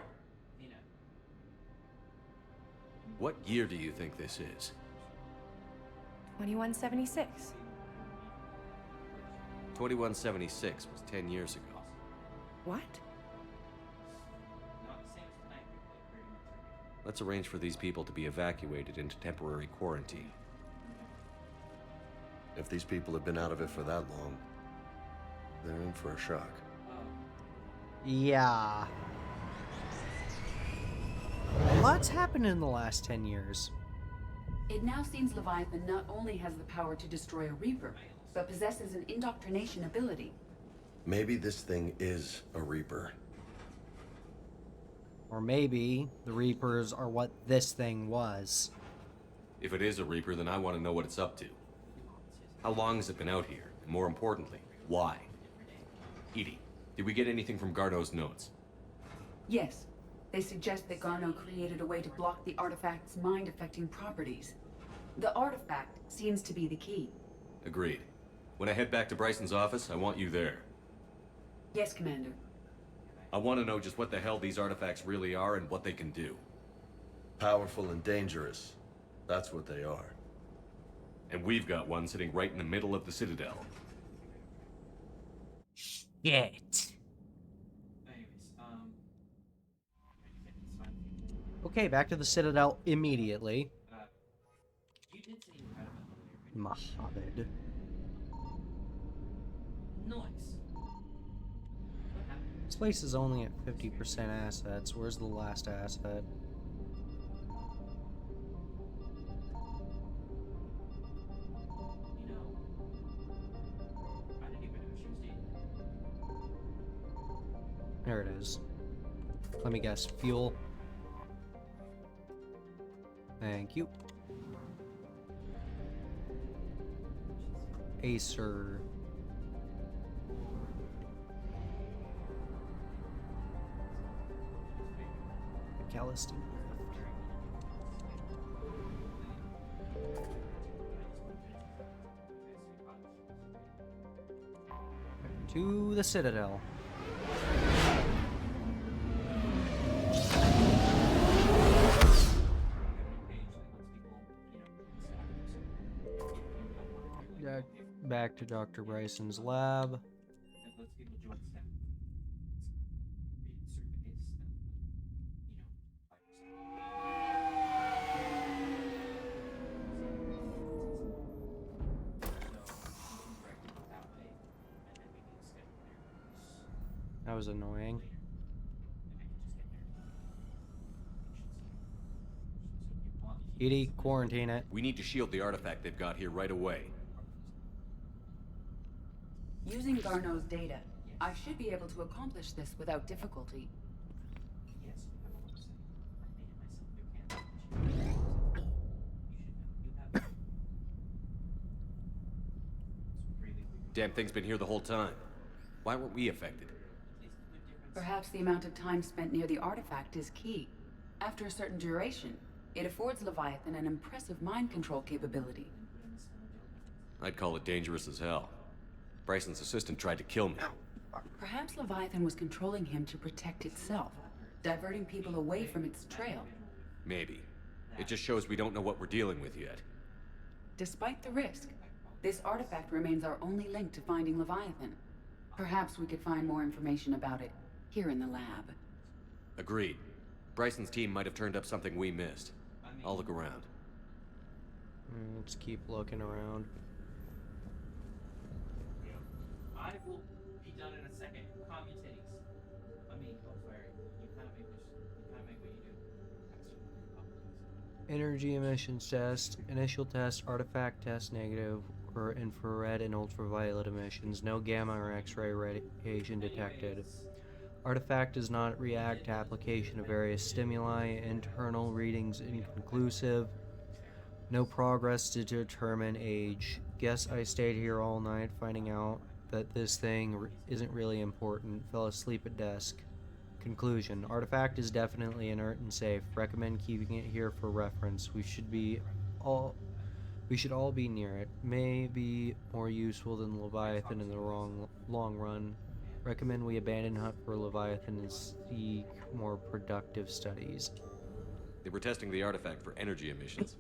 What year do you think this is? 2176. 2176 was 10 years ago. What? Let's arrange for these people to be evacuated into temporary quarantine. If these people have been out of it for that long, they're in for a shock. Yeah. A lot's happened in the last 10 years. It now seems Leviathan not only has the power to destroy a Reaper, but possesses an indoctrination ability. Maybe this thing is a Reaper. Or maybe the Reapers are what this thing was. If it is a Reaper, then I want to know what it's up to. How long has it been out here? And more importantly, why? Edie, did we get anything from Garneau's notes? Yes. They suggest that Garneau created a way to block the artifact's mind-affecting properties. The artifact seems to be the key. Agreed. When I head back to Bryson's office, I want you there. Yes, Commander. I want to know just what the hell these artifacts really are and what they can do. Powerful and dangerous. That's what they are. And we've got one sitting right in the middle of the Citadel. Shit. Okay, back to the Citadel immediately. Mohammed. Nice. This place is only at 50% assets. Where's the last asset? There it is. Let me guess. Fuel. Thank you. Acer. Callistean Rift. To the Citadel. Back to Dr. Bryson's lab. That was annoying. Edie, quarantine it. We need to shield the artifact they've got here right away. Using Garneau's data, I should be able to accomplish this without difficulty. Damn thing's been here the whole time. Why weren't we affected? Perhaps the amount of time spent near the artifact is key. After a certain duration, it affords Leviathan an impressive mind control capability. I'd call it dangerous as hell. Bryson's assistant tried to kill me. Perhaps Leviathan was controlling him to protect itself, diverting people away from its trail. Maybe. It just shows we don't know what we're dealing with yet. Despite the risk, this artifact remains our only link to finding Leviathan. Perhaps we could find more information about it here in the lab. Agreed. Bryson's team might have turned up something we missed. I'll look around. Let's keep looking around. I will be done in a second. Calm your titties. I mean, I'm sorry. You kind of make what you do. Energy emissions test. Initial test. Artifact test negative for infrared and ultraviolet emissions. No gamma or X-ray radiation detected. Artifact does not react to application of various stimuli. Internal readings inconclusive. No progress to determine age. Guess I stayed here all night finding out that this thing isn't really important. Fell asleep at desk. Conclusion. Artifact is definitely inert and safe. Recommend keeping it here for reference. We should all be near it. May be more useful than Leviathan in the long run. Recommend we abandon hunt for Leviathan and seek more productive studies. They were testing the artifact for energy emissions.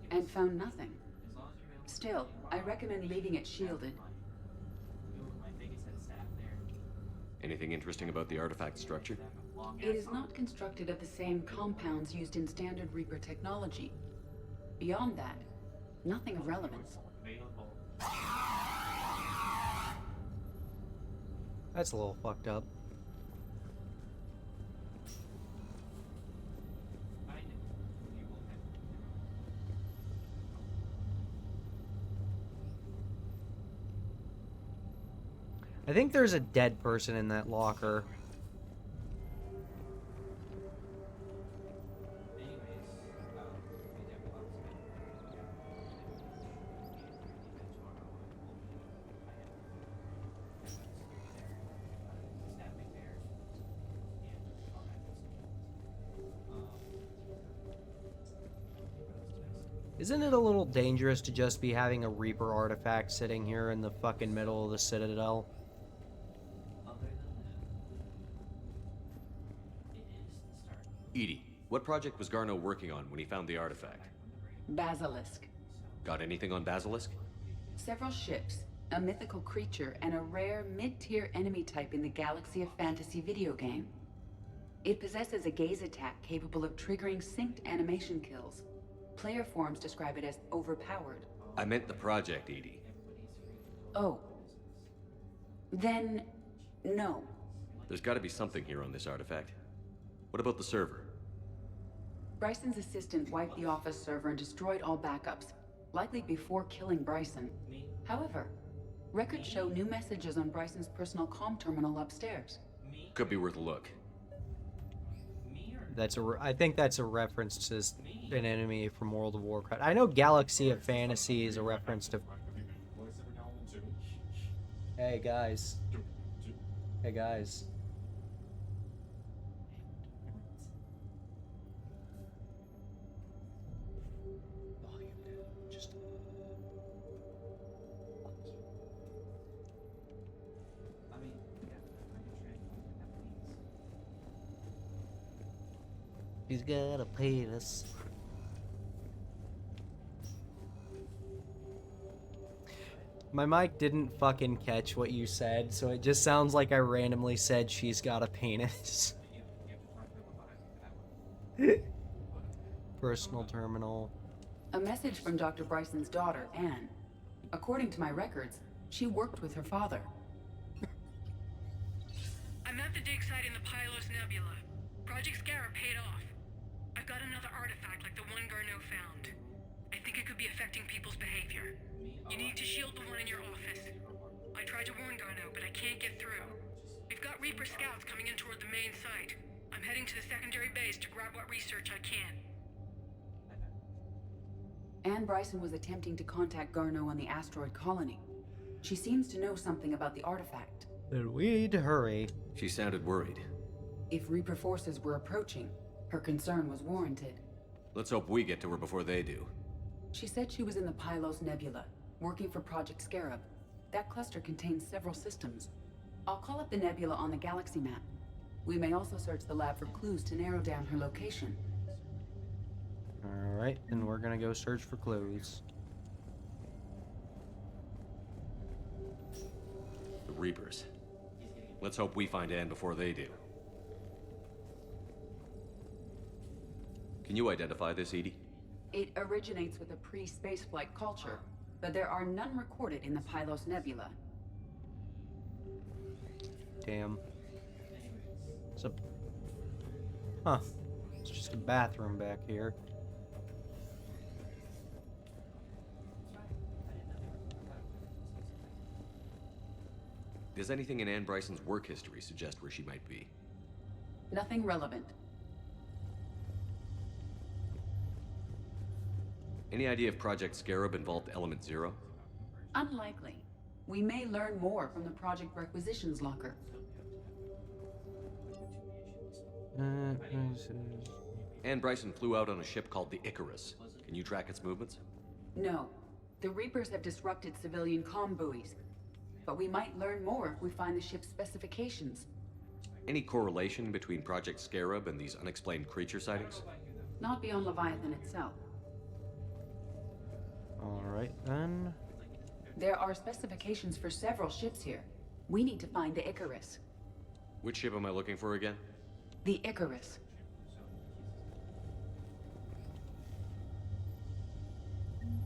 And found nothing. Still, I recommend leaving it shielded. Anything interesting about the artifact structure? It is not constructed of the same compounds used in standard Reaper technology. Beyond that, nothing of relevance. That's a little fucked up. I think there's a dead person in that locker. Isn't it a little dangerous to just be having a Reaper artifact sitting here in the fucking middle of the Citadel? Edie, what project was Garneau working on when he found the artifact? Basilisk. Got anything on Basilisk? Several ships, a mythical creature, and a rare mid-tier enemy type in the Galaxy of Fantasy video game. It possesses a gaze attack capable of triggering synced animation kills. Player forums describe it as overpowered. I meant the project, Edie. Oh. Then, no. There's gotta be something here on this artifact. What about the server? Bryson's assistant wiped the office server and destroyed all backups, likely before killing Bryson. However, records show new messages on Bryson's personal comm terminal upstairs. Could be worth a look. I think that's a reference to an enemy from World of Warcraft. I know Galaxy of Fantasy is a reference to... Hey, guys. Hey, guys. He's got a penis. My mic didn't fucking catch what you said, so it just sounds like I randomly said she's got a penis. Personal terminal. A message from Dr. Bryson's daughter, Anne. According to my records, she worked with her father. I'm at the dig site in the Pylos Nebula. Project Scarab paid off. I've got another artifact like the one Garneau found. I think it could be affecting people's behavior. You need to shield the one in your office. I tried to warn Garneau, but I can't get through. We've got Reaper scouts coming in toward the main site. I'm heading to the secondary base to grab what research I can. Anne Bryson was attempting to contact Garneau on the asteroid colony. She seems to know something about the artifact. Then we need to hurry. She sounded worried. If Reaper forces were approaching, her concern was warranted. Let's hope we get to her before they do. She said she was in the Pylos Nebula, working for Project Scarab. That cluster contains several systems. I'll call up the nebula on the galaxy map. We may also search the lab for clues to narrow down her location. Alright, then we're gonna go search for clues. The Reapers. Let's hope we find Anne before they do. Can you identify this, Edie? It originates with a pre-spaceflight culture, but there are none recorded in the Pylos Nebula. Damn. It's a... Huh. It's just a bathroom back here. Does anything in Anne Bryson's work history suggest where she might be? Nothing relevant. Any idea if Project Scarab involved Element Zero? Unlikely. We may learn more from the Project Requisitions Locker. Anne Bryson flew out on a ship called the Icarus. Can you track its movements? No. The Reapers have disrupted civilian comm buoys. But we might learn more if we find the ship's specifications. Any correlation between Project Scarab and these unexplained creature sightings? Not beyond Leviathan itself. Alright then. There are specifications for several ships here. We need to find the Icarus. Which ship am I looking for again? The Icarus.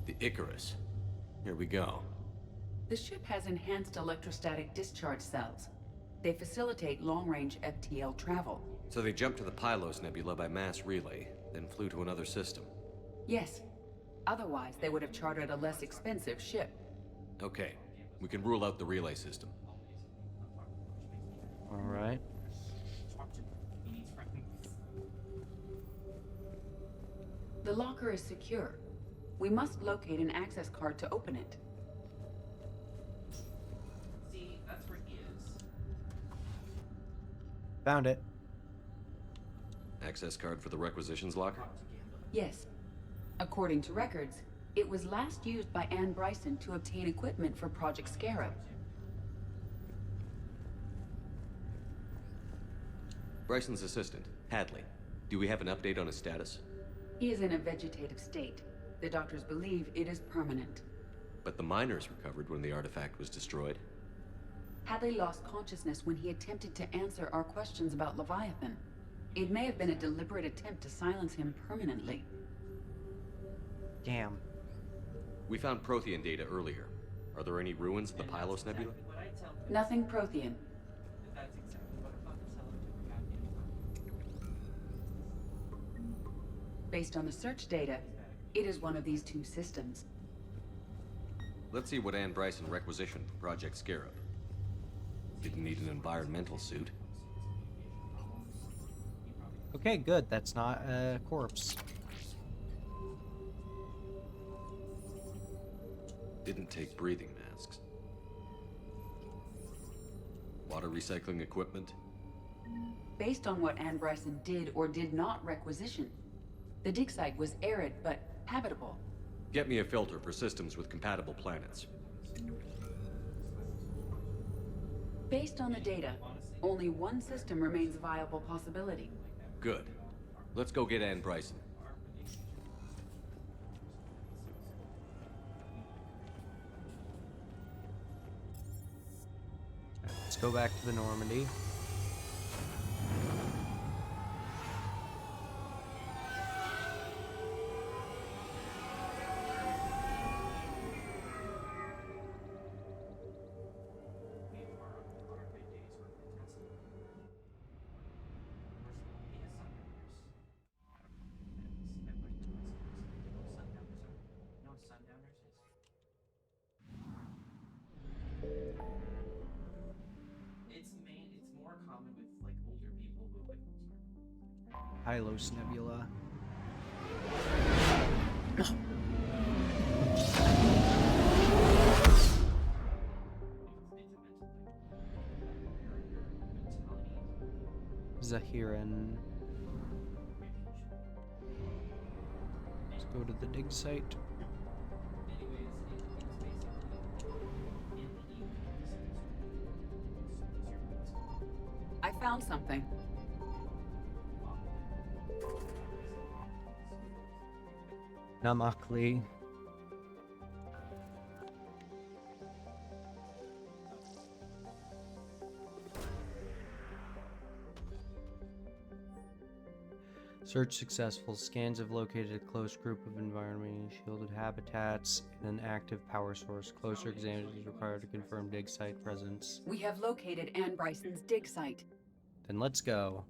The Icarus. Here we go. The ship has enhanced electrostatic discharge cells. They facilitate long-range FTL travel. So they jumped to the Pylos Nebula by mass relay, then flew to another system. Yes. Otherwise, they would have chartered a less expensive ship. Okay, we can rule out the relay system. Alright. The locker is secure. We must locate an access card to open it. See, that's where he is. Found it. Access card for the requisitions locker? Yes. According to records, it was last used by Anne Bryson to obtain equipment for Project Scarab. Bryson's assistant, Hadley. Do we have an update on his status? He is in a vegetative state. The doctors believe it is permanent. But the miners recovered when the artifact was destroyed. Hadley lost consciousness when he attempted to answer our questions about Leviathan. It may have been a deliberate attempt to silence him permanently. Damn. We found Prothean data earlier. Are there any ruins in the Pylos Nebula? Nothing Prothean. That's exactly what I thought the seller did. Based on the search data, it is one of these two systems. Let's see what Anne Bryson requisitioned for Project Scarab. Didn't need an environmental suit. Okay, good. That's not a corpse. Didn't take breathing masks. Water recycling equipment. Based on what Anne Bryson did or did not requisition, the dig site was arid but habitable. Get me a filter for systems with compatible planets. Based on the data, only one system remains a viable possibility. Good. Let's go get Anne Bryson. Let's go back to the Normandy. It's more common with like older people who like Pylos Nebula. Zahiran. Let's go to the dig site. I found something. Namakli. Search successful. Scans have located a close group of environmentally shielded habitats and an active power source. Closer examination is required to confirm dig site presence. We have located Anne Bryson's dig site. Then let's go.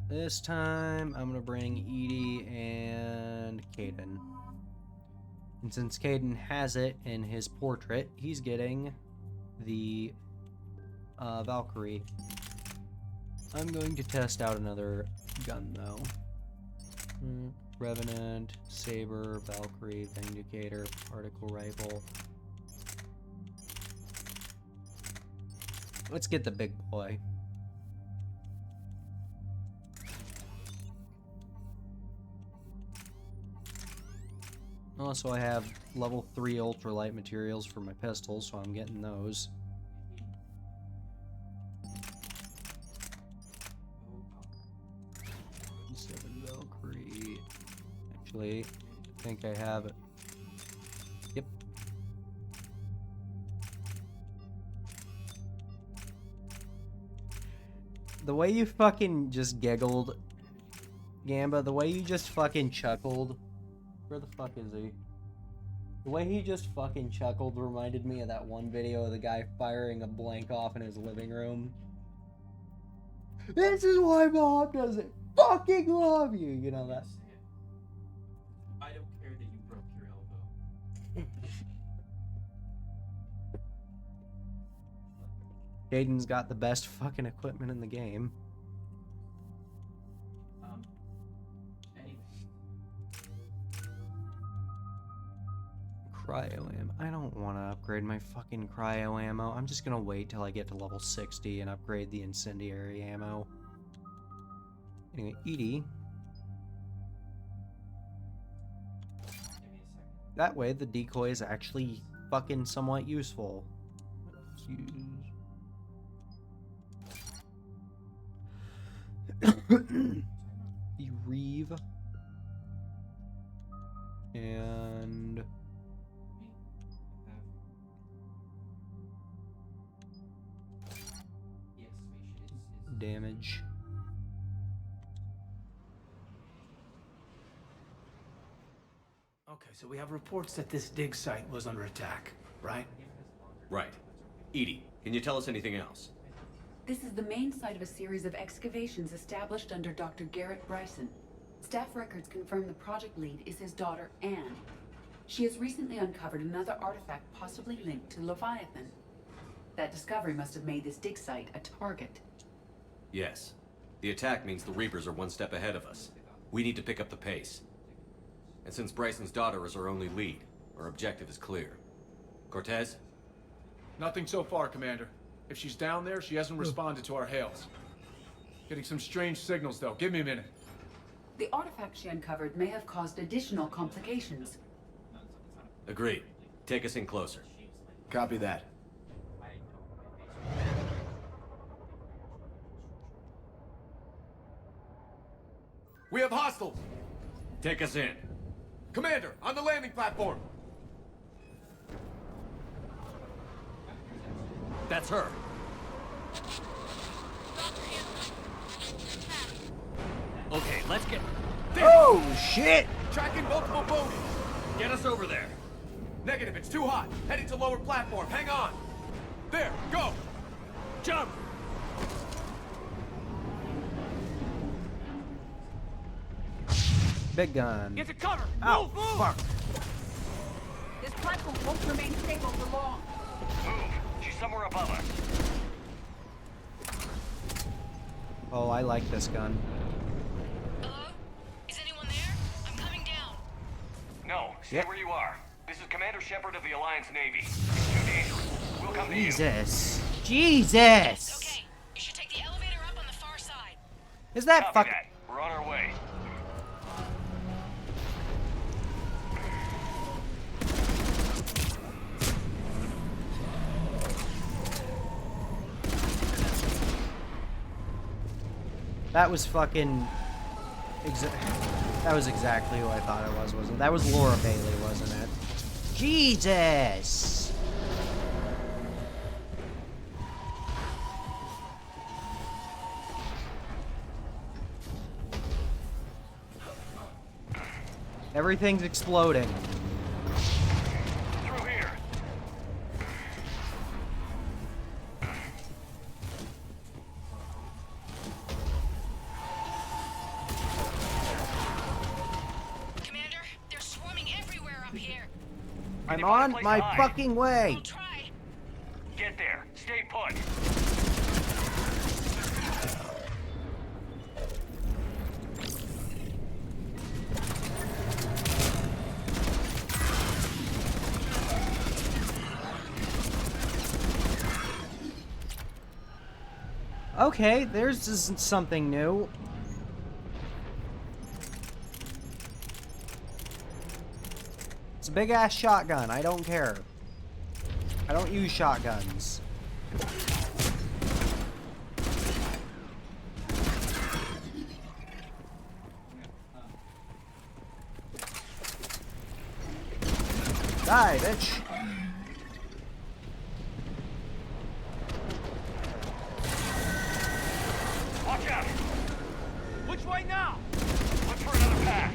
This time, I'm gonna bring Edie and Caden. And since Caden has it in his portrait, he's getting the Valkyrie. I'm going to test out another gun, though. Revenant, Saber, Valkyrie, Vindicator, Particle Rifle. Let's get the big boy. Also, I have level 3 ultralight materials for my pistols, so I'm getting those. Valkyrie. Actually, I think I have it. Yep. The way you fucking just giggled, Gamba, the way you just fucking chuckled. Where the fuck is he? The way he just fucking chuckled reminded me of that one video of the guy firing a blank off in his living room. This is why Mom doesn't fucking love you, you know that. I don't care that you broke your elbow. Caden's got the best fucking equipment in the game. Anyway. Cryo ammo. I don't want to upgrade my fucking cryo ammo. I'm just gonna wait till I get to level 60 and upgrade the incendiary ammo. Anyway, Edie. That way the decoy is actually fucking somewhat useful. Let's use... the Reeve. And... damage. Okay, so we have reports that this dig site was under attack, right? Right. Edie, can you tell us anything else? This is the main site of a series of excavations established under Dr. Garrett Bryson. Staff records confirm the project lead is his daughter, Anne. She has recently uncovered another artifact possibly linked to Leviathan. That discovery must have made this dig site a target. Yes. The attack means the Reapers are one step ahead of us. We need to pick up the pace. And since Bryson's daughter is our only lead, our objective is clear. Cortez? Nothing so far, Commander. If she's down there, she hasn't responded to our hails. Getting some strange signals, though. Give me a minute. The artifact she uncovered may have caused additional complications. Agreed. Take us in closer. Copy that. We have hostiles! Take us in. Commander, on the landing platform! That's her. Okay, let's get... Oh, shit! Tracking multiple bogies! Get us over there. Negative, it's too hot. Heading to lower platform, hang on! There, go! Jump! Big gun. Get to cover! Ow, Move! fuck. This platform won't remain stable for long. Move! She's somewhere above us. Oh, I like this gun. Hello? Is anyone there? I'm coming down. No, stay Yep. where you are. This is Commander Shepard of the Alliance Navy. It's too dangerous. We'll come to you. Jesus. Jesus! Okay, you should take the elevator up on the far side. Is that Copy fucking... that. We're on our way. That was fucking... That was exactly who I thought it was, wasn't it? That was Laura Bailey, wasn't it? Jesus! Everything's exploding. Through here. Commander, they're swarming everywhere up here. I'm on my fucking way! I'll try. Get there. Stay put. Okay, there's just something new. It's a big-ass shotgun. I don't care. I don't use shotguns. Die, bitch. Watch out. Which way now? Look for another path.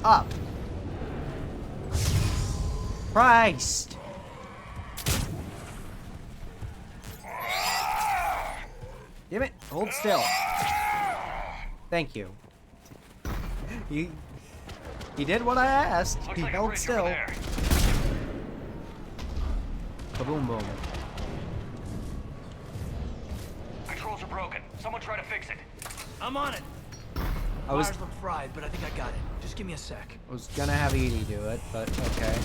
Up. Christ. Damn it. Hold still. Thank you. He did what I asked. Looks He like a held bridge still. over there. Kaboom boom. Controls are broken. Someone try to fix it. I'm on it. I was Wires look fried, but I think I got it. Just give me a sec. gonna have Edie do it, but okay.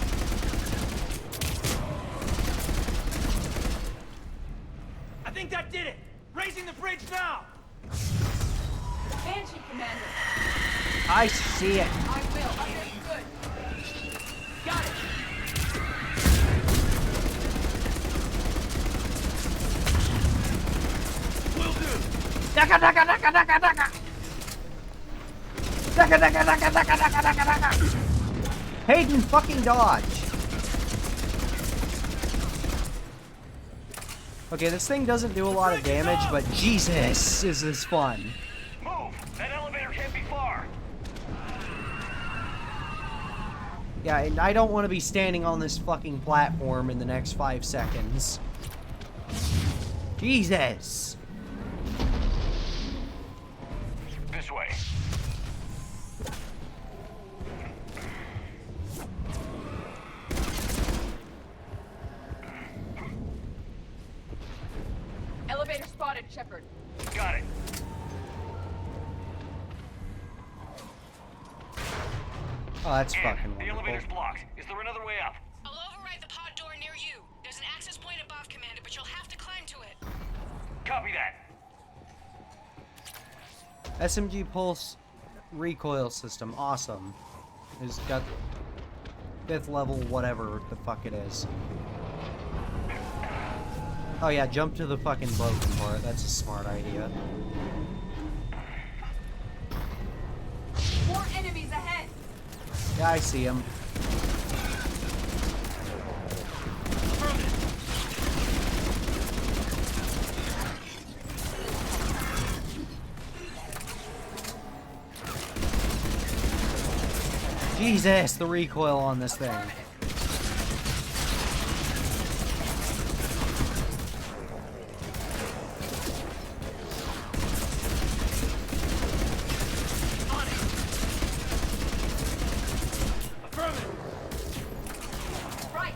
I think that did it. Raising the bridge now. Banshee, Commander. I see it. I will. Understood. Got it. Will do. Daka daka daka daka daka. Daka daka daka daka daka daka daka. Hayden, fucking dodge. Okay, this thing doesn't do a lot of damage, but Jesus, is this fun. Move! That elevator can't be far. Yeah, and I don't want to be standing on this fucking platform in the next 5 seconds. Jesus. This way. Elevator spotted, Shepard. Got it. Oh, that's In. fucking The wonderful. elevator's blocked. Is there another way up? I'll override the pod door near you. There's an access point above, Commander, but you'll have to climb to it. Copy that. SMG pulse recoil system, awesome. It's got 5th level, whatever the fuck it is. Oh yeah, jump to the fucking broken part. That's a smart idea. More enemies ahead. Yeah, I see him. Jesus, the recoil on this thing. Right.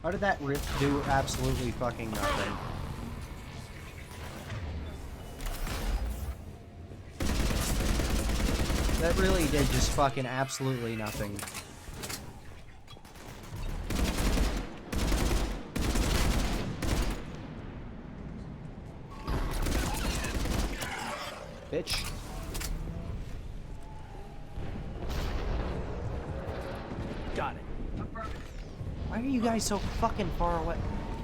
How did that rip do absolutely fucking nothing? That really did just fucking absolutely nothing. Bitch. Got it. Why are you guys so fucking far away?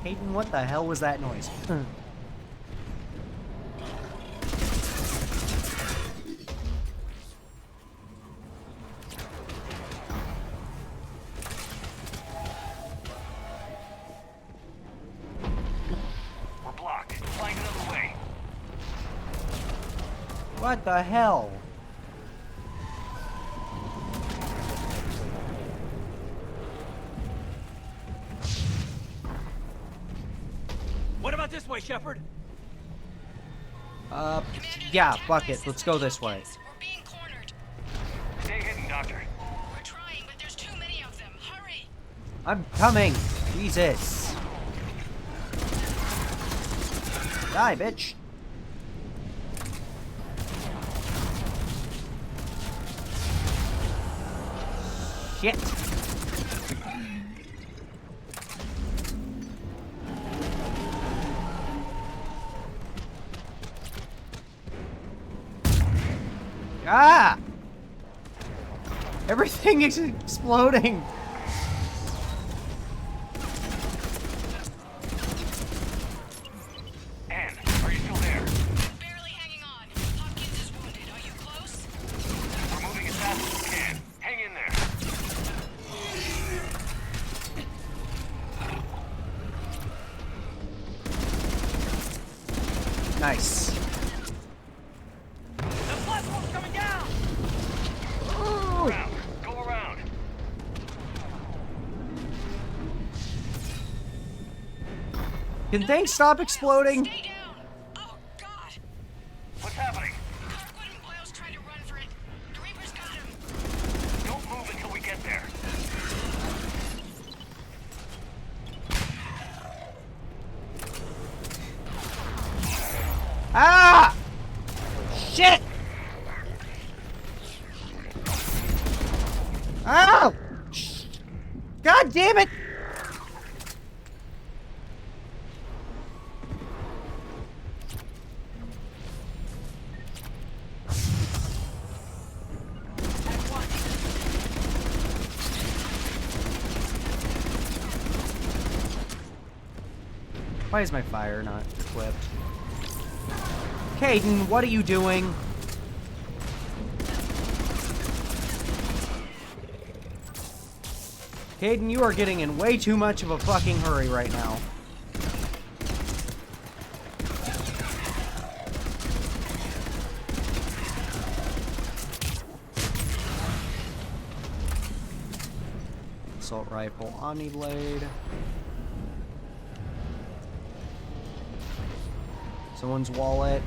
Hayden, what the hell was that noise? We're blocked. Find another way. What the hell? What about this way, Shepard? Yeah, fuck it. Let's go this way. Stay hidden, Doctor. We're trying, but there's too many of them. Hurry! I'm coming! Jesus. Die, bitch. Shit. Ah! Everything is exploding. Anne, are you still there? Barely hanging on. Hopkins is wounded. Are you close? We're moving as fast as we can. Hang in there. Nice. The platform's coming down! Go around. Go around. Can things stop exploding? Stay down! Oh, God! What's happening? Kirkwood and Boyle's trying to run for it. The Reaper's got him. Don't move until we get there. Ah! Shit! Ow! God damn it! Why is my fire not equipped? Caden, what are you doing? Caden, you are getting in way too much of a fucking hurry right now. Assault rifle, Omni Blade. Someone's wallet.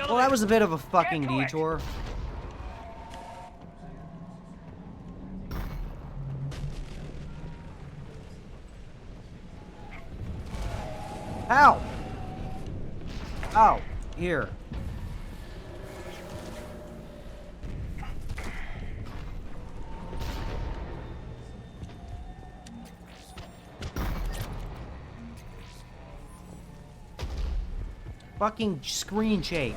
Well, that was a bit of a fucking detour. Ow! Ow! Here. Fucking screen shake.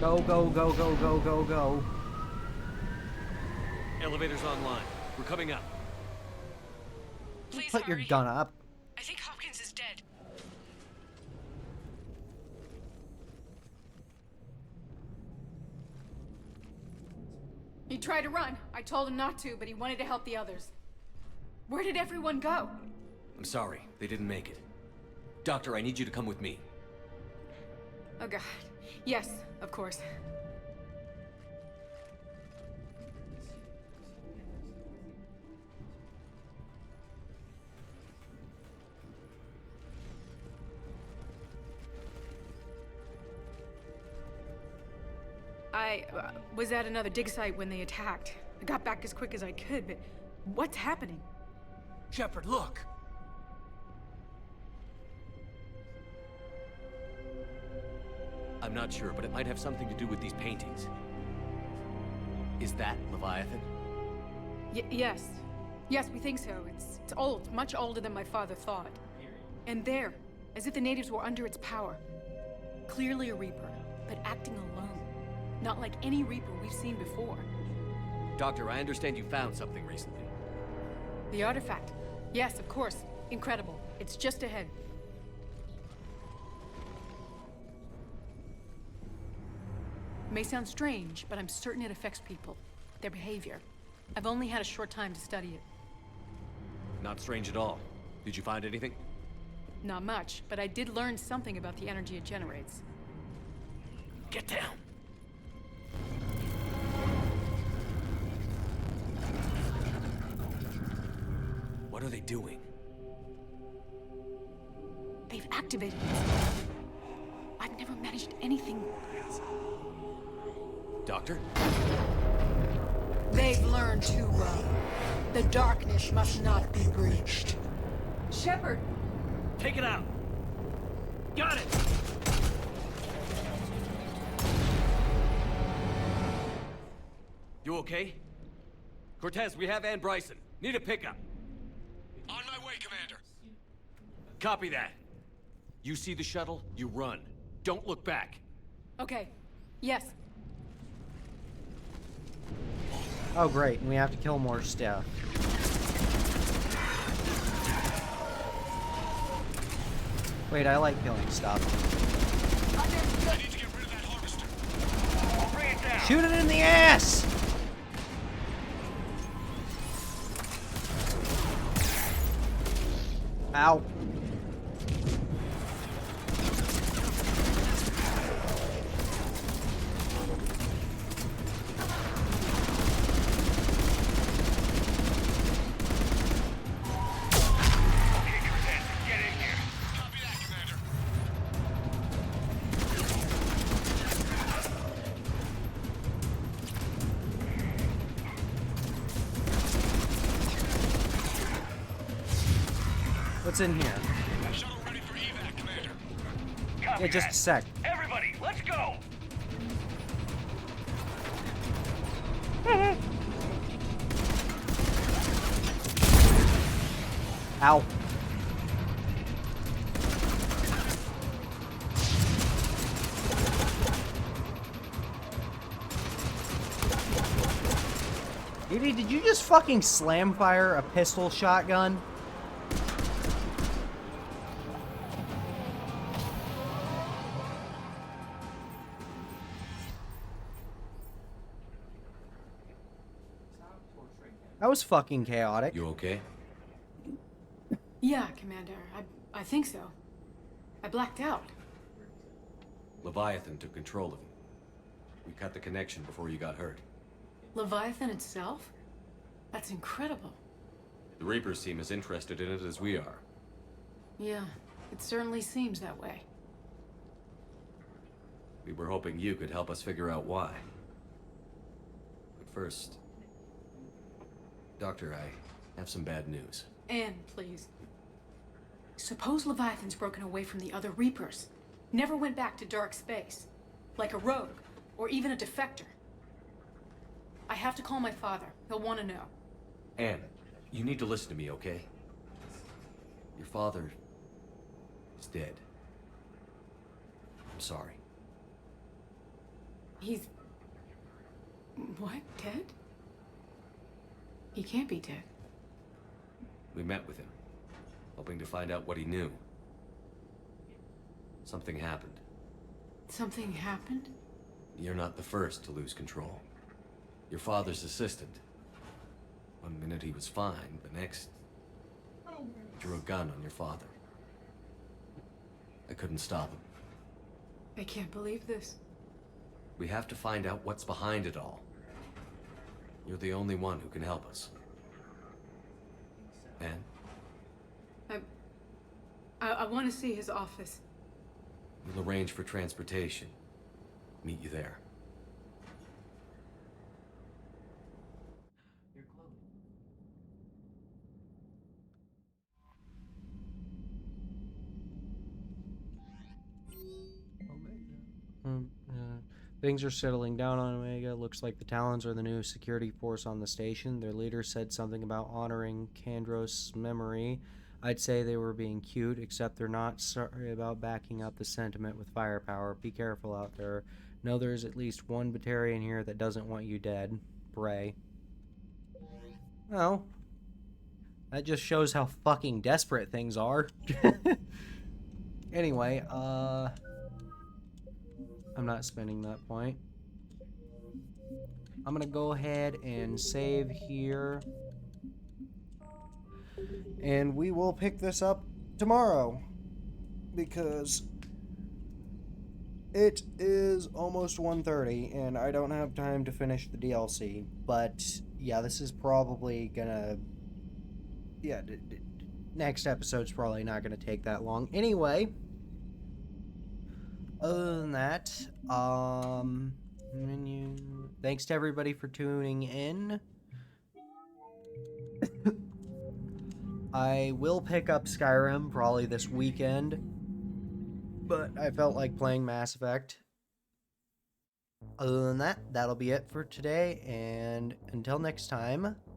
Go, go, go, go, go, go, go. Elevator's online. We're coming up. Please Put your hurry. gun up. I think Hopkins is dead. He tried to run. I told him not to, but he wanted to help the others. Where did everyone go? I'm sorry, they didn't make it. Doctor, I need you to come with me. Oh god. Yes, of course. I was at another dig site when they attacked. I got back as quick as I could, but what's happening? Shepard, look! I'm not sure, but it might have something to do with these paintings. Is that Leviathan? Yes. Yes, we think so. It's old, much older than my father thought. And there, as if the natives were under its power. Clearly a Reaper, but acting alone. Not like any Reaper we've seen before. Doctor, I understand you found something recently. The artifact. Yes, of course. Incredible. It's just ahead. May sound strange, but I'm certain it affects people. Their behavior. I've only had a short time to study it. Not strange at all. Did you find anything? Not much, but I did learn something about the energy it generates. Get down! What are they doing? They've activated it. I've never managed anything. Doctor? They've learned too well. The darkness must not be breached. Shepard! Take it out! Got it! You okay? Cortez, we have Ann Bryson. Need a pickup. On my way, Commander. Copy that. You see the shuttle, you run. Don't look back. Okay. Yes. Oh great, and we have to kill more stuff. Wait, I like killing stuff. I need to get rid of that harvester. I'll bring it down. Shoot it in the ass! Ow. What's in here? Shuttle ready for evac, Commander. Yeah, just a sec. Everybody, let's go! Ow. Edie, did you just fucking slam fire a pistol shotgun? That was fucking chaotic. You okay? Yeah, Commander. I think so. I blacked out. Leviathan took control of him. We cut the connection before you got hurt. Leviathan itself? That's incredible. The Reapers seem as interested in it as we are. Yeah, it certainly seems that way. We were hoping you could help us figure out why. But first... Doctor, I have some bad news. Anne, please. Suppose Leviathan's broken away from the other Reapers. Never went back to dark space. Like a rogue, or even a defector. I have to call my father. He'll want to know. Anne, you need to listen to me, okay? Your father is dead. I'm sorry. He's... What? Dead? He can't be dead. We met with him, hoping to find out what he knew. Something happened. Something happened? You're not the first to lose control. Your father's assistant. One minute he was fine, the next... drew a gun on your father. I couldn't stop him. I can't believe this. We have to find out what's behind it all. You're the only one who can help us. Anne? I want to see his office. We'll arrange for transportation. Meet you there. Things are settling down on Omega. Looks like the Talons are the new security force on the station. Their leader said something about honoring Kandros' memory. I'd say they were being cute, except they're not sorry about backing up the sentiment with firepower. Be careful out there. Know there's at least one Batarian here that doesn't want you dead. Bray. Well, that just shows how fucking desperate things are. Anyway, I'm not spending that point. I'm gonna go ahead and save here. And we will pick this up tomorrow. Because it is almost 1:30 and I don't have time to finish the DLC. But yeah, this is probably gonna... Yeah, next episode's probably not gonna take that long. Anyway, other than that, menu. Thanks to everybody for tuning in. I will pick up Skyrim probably this weekend, but I felt like playing Mass Effect. Other than that, that'll be it for today, and until next time,